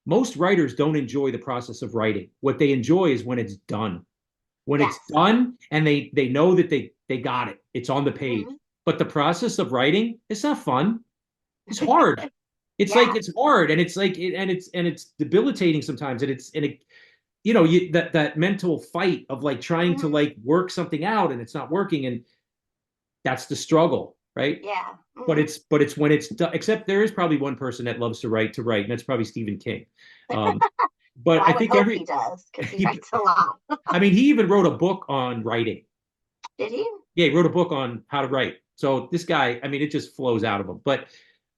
most writers don't enjoy the process of writing. What they enjoy is when it's done, when it's Yes. done and they know that they got it, it's on the page. Hmm. But the process of writing, it's not fun. It's hard. It's like Yeah. it's hard and it's like and it's debilitating sometimes and it you know that mental fight of like trying to Hmm. like work something out and it's not working, and that's the struggle, right? Yeah. But Hmm. it's when it's done. Except there is probably one person that loves to write, and that's probably Stephen King. um, Well, but I I would think hope he every does because he he, writes a lot. I mean, he even wrote a book on writing. Did he? Yeah, he wrote a book on how to write. So this guy, I mean, it just flows out of him. But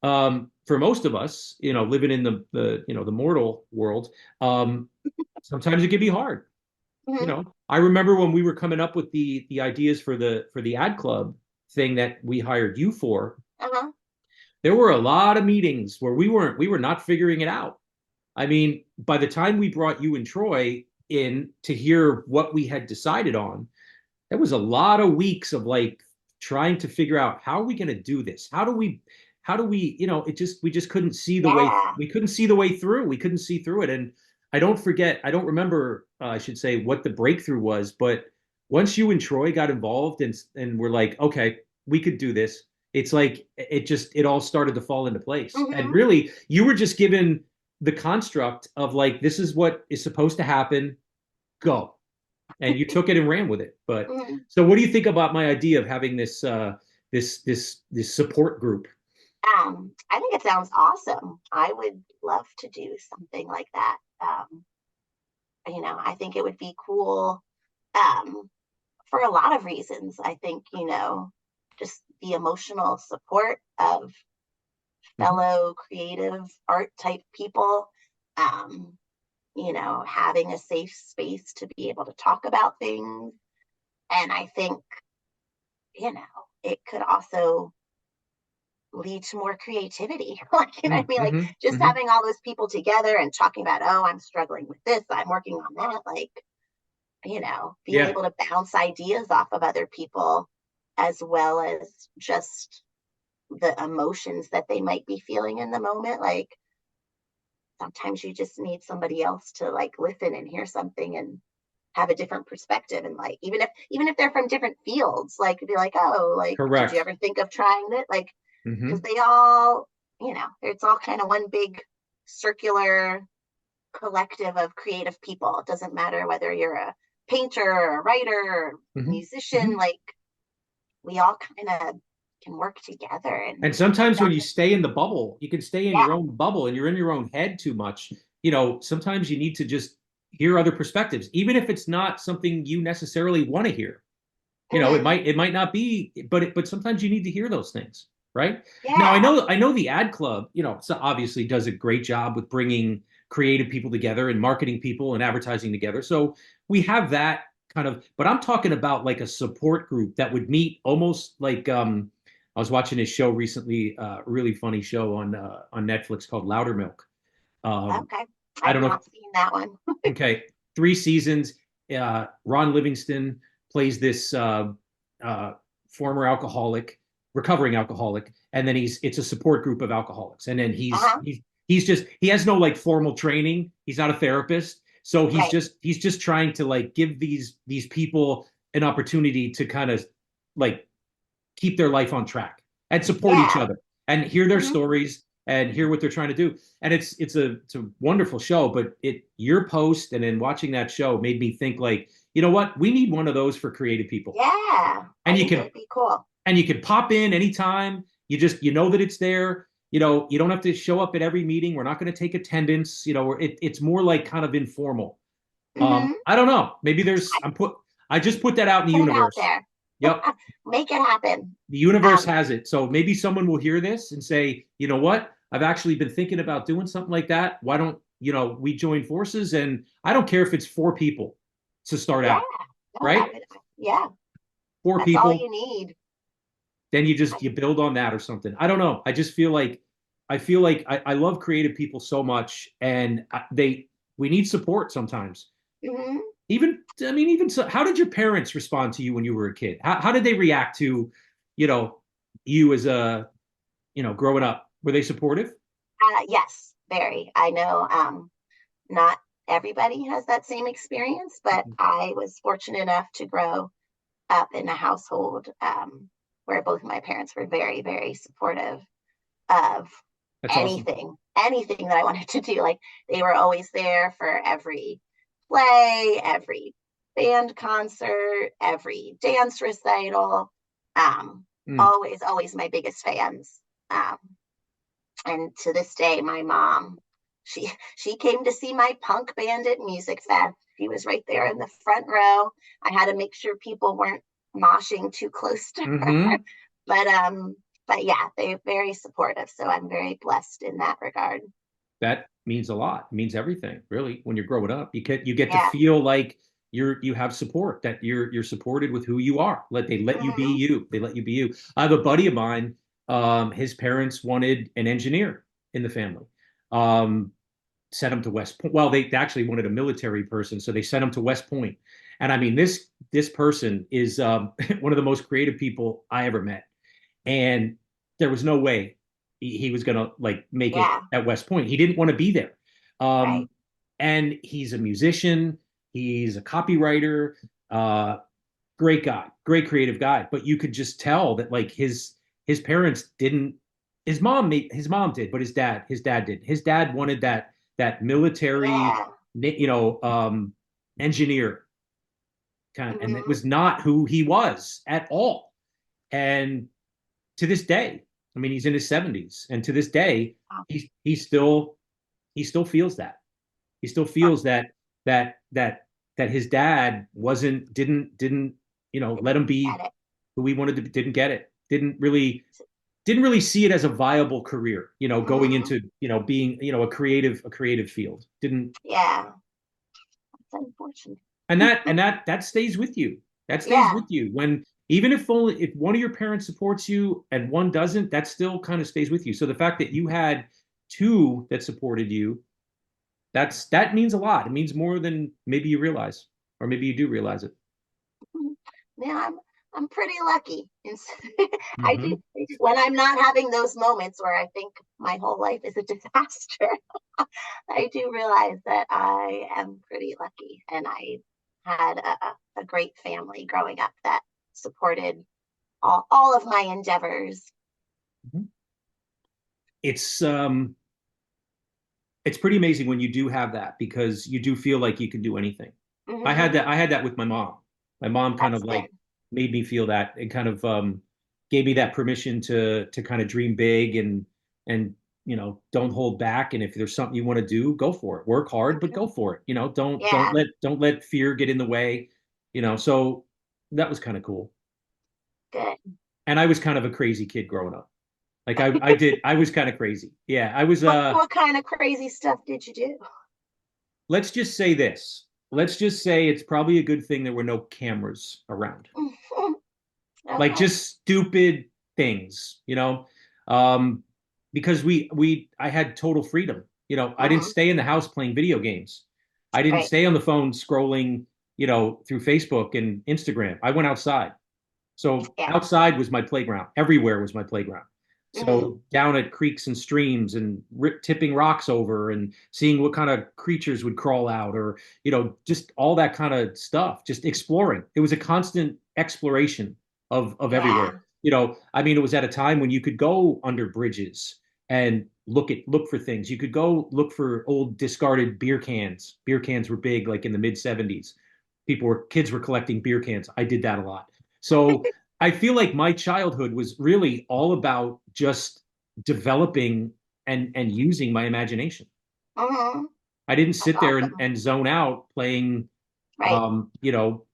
for most of us, you know, living in the you know the mortal world, sometimes it can be hard. You Hmm. know, I remember when we were coming up with the ideas for the ad club thing that we hired you for. Uh-huh. There were a lot of meetings where we were not figuring it out. I mean, by the time we brought you and Troy in to hear what we had decided on, there was a lot of weeks of like trying to figure out how are we going to do this? How do we, you know, it just we just couldn't see the way Yeah. we couldn't see the way through. We couldn't see through it. And I don't remember, I should say what the breakthrough was, but once you and Troy got involved and we're like, okay, we could do this. It's like it all started to fall into place. And Hmm. really, you were just given the construct of like this is what is supposed to happen. Go, and you took it and ran with it. But Hmm. so, what do you think about my idea of having this this support group? I think it sounds awesome. I would love to do something like that. I think it would be cool um, for a lot of reasons. I think, just the emotional support of Mm-hmm. fellow creative art type people, um, having a safe space to be able to talk about things. And I think, you know, it could also lead to more creativity. Like Mm-hmm. just Mm-hmm. having all those people together and talking about, oh, I'm struggling with this, I'm working on that. Like, being Yeah, able to bounce ideas off of other people as well as just the emotions that they might be feeling in the moment. Like sometimes you just need somebody else to like listen and hear something and have a different perspective, and like even if they're from different fields, like be like, oh, like did you correct. ever think of trying that, like because Mm-hmm. they all, it's all kind of one big circular collective of creative people. It doesn't matter whether you're a painter or a writer or Mm-hmm. musician, Mm-hmm. like we all kind of can work together And and sometimes when that's you stay in the bubble, you can stay in yeah. your own bubble and you're in your own head too much. You know, sometimes you need to just hear other perspectives, even if it's not something you necessarily want to hear. You know, Hmm. it might not be, but sometimes you need to hear those things, right? Now Yeah. I know the ad club, you know, so obviously does a great job with bringing creative people together and marketing people and advertising together. So we have that kind of, but I'm talking about like a support group that would meet almost like I was watching a show recently, really funny show on Netflix called Loudermilk. Um, Okay. I I've don't know. not seen that one. Okay, 3 seasons. Ron Livingston plays this uh, former alcoholic, recovering alcoholic, and then it's a support group of alcoholics, and then Uh-huh. he's just he has no like formal training. He's not a therapist, so Right. he's just trying to like give these people an opportunity to kind of like keep their life on track and support each Yeah. other and hear their Hmm. stories and hear what they're trying to do. And it's a wonderful show, but your post and then watching that show made me think like, you know what? We need one of those for creative people. Yeah. And I you think can it'd be cool. pop in anytime. You know that it's there. You don't have to show up at every meeting. We're not going to take attendance. It's more like kind of informal. Hmm. I don't know. Maybe I I just put that out in the put it out universe. there. Yep. Make it happen. The universe Um, has it. So maybe someone will hear this and say, you know what? I've actually been thinking about doing something like that. Why don't, we join forces? And I don't care if it's 4 people to start yeah. out, No, right? yeah. Four That's all people, you need. then I, you build on that or something. I don't know. I feel like I love creative people so much, and we need support sometimes. mhm. Even so, how did your parents respond to you when you were a kid? How did they react to, you know, you as a growing up? Were they supportive? Yes, very. I know not everybody has that same experience, but I was fortunate enough to grow up in a household where both my parents were very, very supportive of That's awesome. anything that I wanted to do. Like they were always there for every play, every band concert, every dance recital. Um, Mm. always my biggest fans. Um, and to this day, my mom, she came to see my Punk Bandit music fest. She was right there in the front row. I had to make sure people weren't moshing too close to her, Hmm. but yeah, they're very supportive. So I'm very blessed in that regard. That means a lot. It means everything, really. When you're growing up, you get to Yeah. feel like you have support, that you're supported with who you are. They let you be Hmm. you. They let you be you. I have a buddy of mine. His parents wanted an engineer in the family. Um, Sent him to West Point. Well, they actually wanted a military person, so they sent him to West Point. And I mean, this person is one of the most creative people I ever met. And there was no way he was gonna like make it Yeah. at West Point. He didn't want to be there. Um, Right. and he's a musician. He's a copywriter. Uh, Great guy, great creative guy. But you could just tell that like his parents didn't. His mom did, but his dad did. His dad wanted that military, Yeah. you know, engineer kind of, and it Hmm. was not who he was at all. And to this day, I mean, he's in his 70s, and to this day, he still feels that. He still feels that that that his dad didn't let him Get be it. who he wanted to be, didn't get it. Didn't really see it as a viable career, going Hmm. into, being, a creative field. Didn't. Yeah. It's unfortunate. And that stays with you. That stays Yeah. with you when, even if one of your parents supports you and one doesn't, that still kind of stays with you. So the fact that you had two that supported you, that means a lot. It means more than maybe you realize, or maybe you do realize it. Mhm. Yeah, I'm pretty lucky. I do Hmm. when I'm not having those moments where I think my whole life is a disaster. I do realize that I am pretty lucky, and I had a great family growing up that supported all of my endeavors. It's um it's pretty amazing when you do have that, because you do feel like you can do anything. Hmm. I had that with my mom. My mom kind That's of good. like made me feel that, and kind of gave me that permission to kind of dream big, and don't hold back. And if there's something you want to do, go for it. Work hard, but Hmm. go for it. Yeah, Don't let fear get in the way. So that was kind of cool. good. And I was kind of a crazy kid growing up. Like I was kind of crazy. Yeah, I was What kind of crazy stuff did you do? let's just say this. Let's just say it's probably a good thing there were no cameras around. Like Okay. just stupid things, um, because I had total freedom. I didn't Hmm. stay in the house playing video games. I didn't Right. stay on the phone scrolling, through Facebook and Instagram. I went outside. So Yeah. outside was my playground. Everywhere was my playground. Hmm. So down at creeks and streams and tipping rocks over and seeing what kind of creatures would crawl out, or, just all that kind of stuff, just exploring. It was a constant exploration of everywhere. Yeah. I mean, it was at a time when you could go under bridges and look for things. You could go look for old discarded beer cans. Beer cans were big, like in the mid 70s. Kids were collecting beer cans. I did that a lot. So I feel like my childhood was really all about just developing and using my imagination. Hmm. I didn't That's sit there awesome. and zone out playing, Right. you know,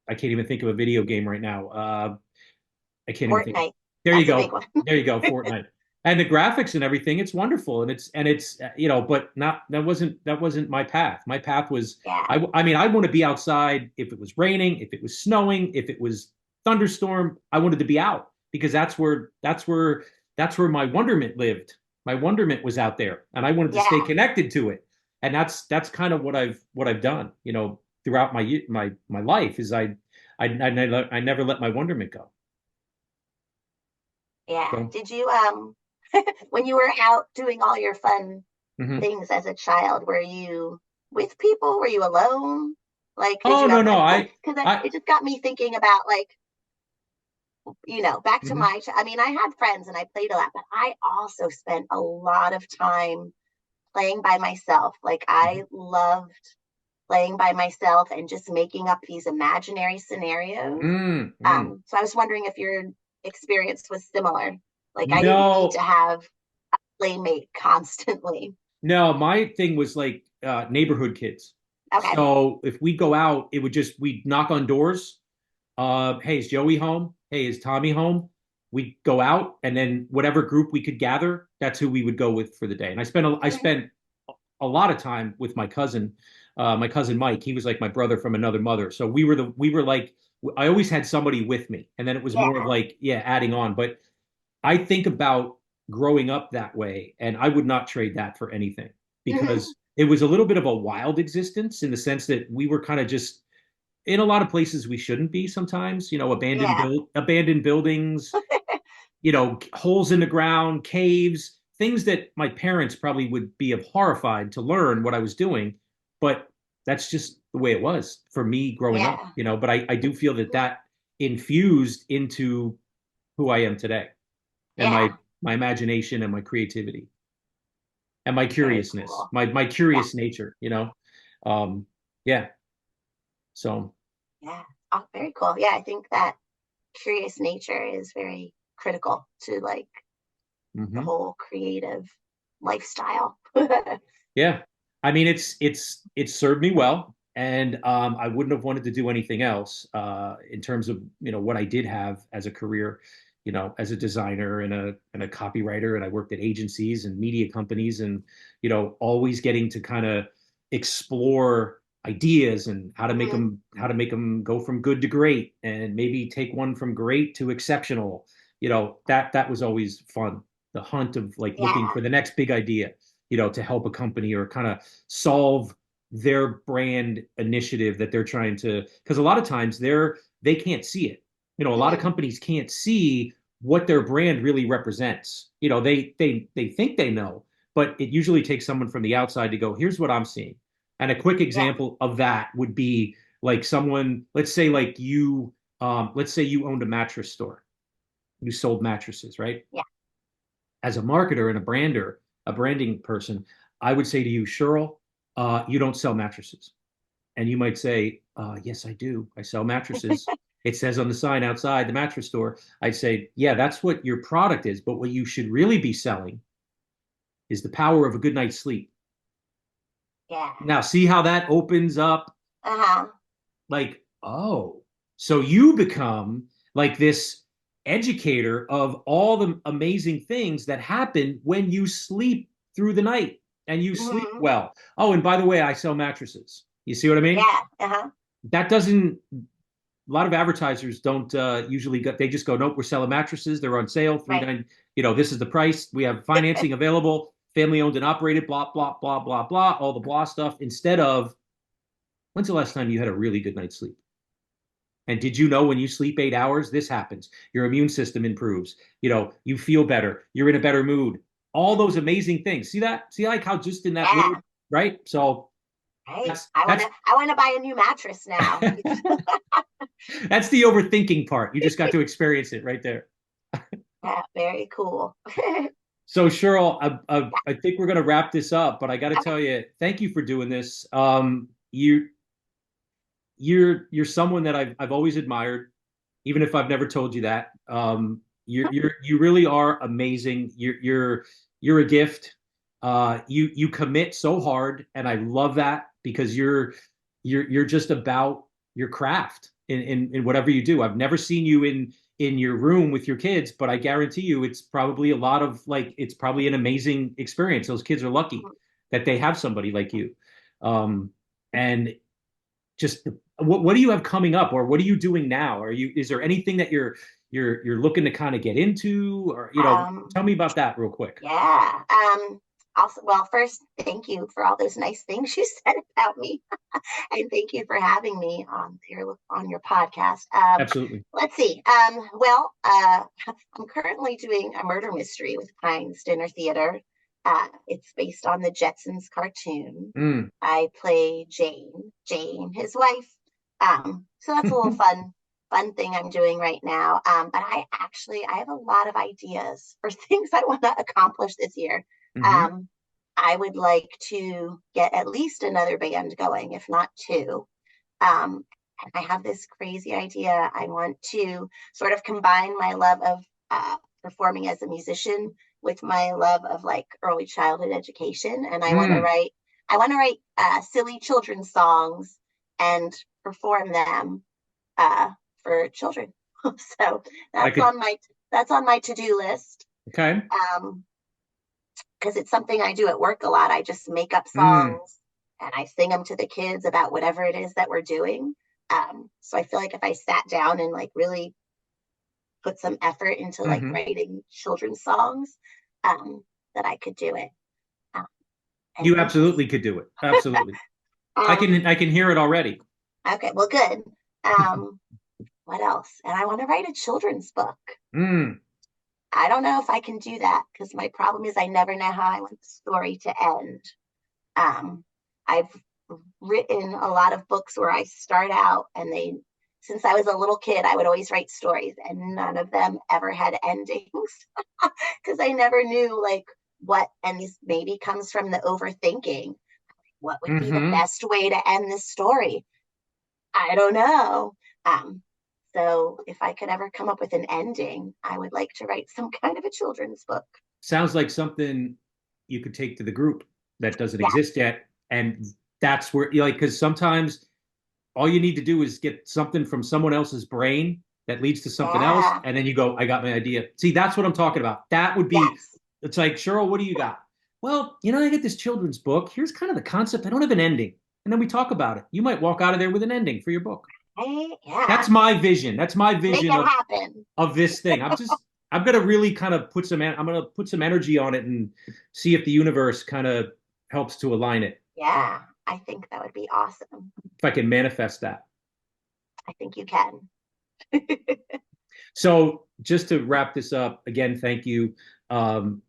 I can't even think of a video game right now. I can't even think. Fortnite. There you That's a big go. one. There you go. Fortnite. And the graphics and everything, it's wonderful. And it's but not that wasn't my path. My path was Yeah. I mean, I want to be outside if it was raining, if it was snowing, if it was thunderstorm, I wanted to be out because that's where my wonderment lived. My wonderment was out there and I wanted to stay Yeah. connected to it. And that's kind of what I've done, throughout my life is I never let my wonderment go. Yeah. So, Did you when you were out doing all your fun mhm. things as a child, were you with people? Were you alone? Like, did Oh, you no, have no. like I, because I, it just got me thinking about like, back to mhm, I mean, I had friends and I played a lot, but I also spent a lot of time playing by myself. Like mhm. I loved playing by myself and just making up these imaginary scenarios. Mm, mm. So I was wondering if your experience was similar. Like I didn't need to No, have playmate constantly. no. My thing was like neighborhood kids. Okay. So if we go out, we'd knock on doors. Hey, is Joey home? Hey, is Tommy home? We'd go out, and then whatever group we could gather, that's who we would go with for the day. And I Mhm. spent a lot of time with my cousin Mike. He was like my brother from another mother. So we were like I always had somebody with me, and then it was more of Yeah. like adding on. But I think about growing up that way, and I would not trade that for anything Hmm. because it was a little bit of a wild existence in the sense that we were kind of just in a lot of places we shouldn't be sometimes, Yeah. abandoned buildings, holes in the ground, caves, things that my parents probably would be horrified to learn what I was doing, but that's just the way it was for me growing up, Yeah. but I do feel that infused into who I am today and my Yeah. my imagination and my creativity and my Very curiousness, cool. my Yeah. curious nature. Um, yeah. So, Yeah. Oh, very cool. Yeah. I think that curious nature is very critical to like the mhm. whole creative lifestyle. Yeah. I mean, it's served me well, and I wouldn't have wanted to do anything else in terms of what I did have as a career, as a designer and a copywriter, and I worked at agencies and media companies, and always getting to kind of explore ideas and Hmm. how to make them go from good to great, and maybe take one from great to exceptional. That was always fun. The hunt of like looking Yeah. for the next big idea to help a company or kind of solve their brand initiative that they're trying to, because a lot of times they can't see it. A lot of Hmm. companies can't see what their brand really represents. They think they know, but it usually takes someone from the outside to go, here's what I'm seeing. And a quick Yeah. example of that would be like someone, let's say you owned a mattress store. You sold mattresses, right? Yeah. As a marketer and a branding person, I would say to you, Cheryl, you don't sell mattresses. And you might say, yes, I do. I sell mattresses. It says on the sign outside the mattress store. I'd say, yeah, that's what your product is. But what you should really be selling is the power of a good night's sleep. Yeah. Now, see how that opens up Uh-huh. like, oh, so you become like this educator of all the amazing things that happen when you sleep through the night and you sleep Hmm. well. Oh, and by the way, I sell mattresses. You see what I mean? Yeah. Uh-huh. That doesn't, a lot of advertisers don't usually go, they just go, nope, we're selling mattresses. They're on sale, Right. 39, this is the price. We have financing available. family owned and operated, blah, blah, blah, blah, blah, all the blah stuff, instead of when's the last time you had a really good night's sleep? And did you know when you sleep 8 hours, this happens? Your immune system improves. You feel better. You're in a better mood. All those amazing things. See that? See like how just in that little, right? So right. I want to buy a new mattress now. That's the overthinking part. You just got to experience it right there. Yeah, very cool. So Cheryl, I think we're going to wrap this up, but I got to tell you, thank you for doing this. You're someone that I've always admired, even if I've never told you that. You really are amazing. You're a gift. You commit so hard, and I love that because you're just about your craft in whatever you do. I've never seen you in your room with your kids, but I guarantee you it's probably it's probably an amazing experience. Those kids are lucky that they have somebody like you. And just what do you have coming up, or what are you doing now? Is there anything that you're looking to kind of get into, or tell me about that real quick. Yeah. Also, well, first, thank you for all those nice things you said about me, and thank you for having me on your podcast. Absolutely. Let's see. Well, I'm currently doing a murder mystery with Pines Dinner Theater. It's based on the Jetsons cartoon. I play Jane, his wife. So that's a little fun thing I'm doing right now. But I have a lot of ideas for things I want to accomplish this year. I would like to get at least another band going, if not two. And I have this crazy idea. I want to sort of combine my love of performing as a musician with my love of like early childhood education. And I want to write silly children's songs and perform them for children. So that's on my to-do list. Okay. Because it's something I do at work a lot. I just make up songs and I sing them to the kids about whatever it is that we're doing. So I feel like if I sat down and like really put some effort into like writing children's songs, that I could do it. You absolutely could do it. Absolutely. I can hear it already. Okay, well, good. What else? And I want to write a children's book. I don't know if I can do that because my problem is I never know how I want the story to end. I've written a lot of books where I start out and since I was a little kid, I would always write stories and none of them ever had endings because I never knew like what, and this maybe comes from the overthinking. What would be the best way to end this story? I don't know. So if I could ever come up with an ending, I would like to write some kind of a children's book. Sounds like something you could take to the group that doesn't exist yet. And that's where because sometimes all you need to do is get something from someone else's brain that leads to something else. And then you go, I got my idea. See, that's what I'm talking about. That would be, it's like, Cheryl, what do you got? Well, I get this children's book. Here's kind of the concept. I don't have an ending. And then we talk about it. You might walk out of there with an ending for your book. That's my vision. That's my vision of this thing. I'm going to really kind of put some energy on it and see if the universe kind of helps to align it. Yeah, I think that would be awesome. If I can manifest that. I think you can. So just to wrap this up, again, thank you.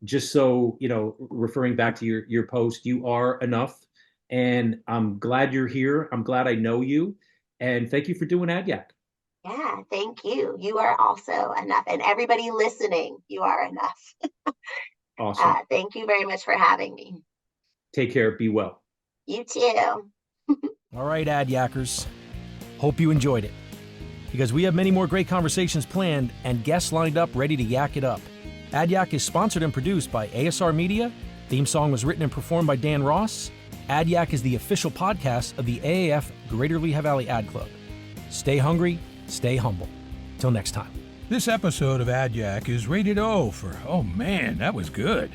Just so, referring back to your post, you are enough. And I'm glad you're here. I'm glad I know you. And thank you for doing Yack. Yeah, thank you. You are also enough. And everybody listening, you are enough. Awesome. Thank you very much for having me. Take care. Be well. You too. All right, Yackers. Hope you enjoyed it. Because we have many more great conversations planned and guests lined up ready to yak it up. Yack is sponsored and produced by ASR Media. Theme song was written and performed by Dan Ross. Yack is the official podcast of the AAF Greater Lehigh Valley Ad Club. Stay hungry, stay humble. Till next time. This episode of Yack is rated O for, oh man, that was good.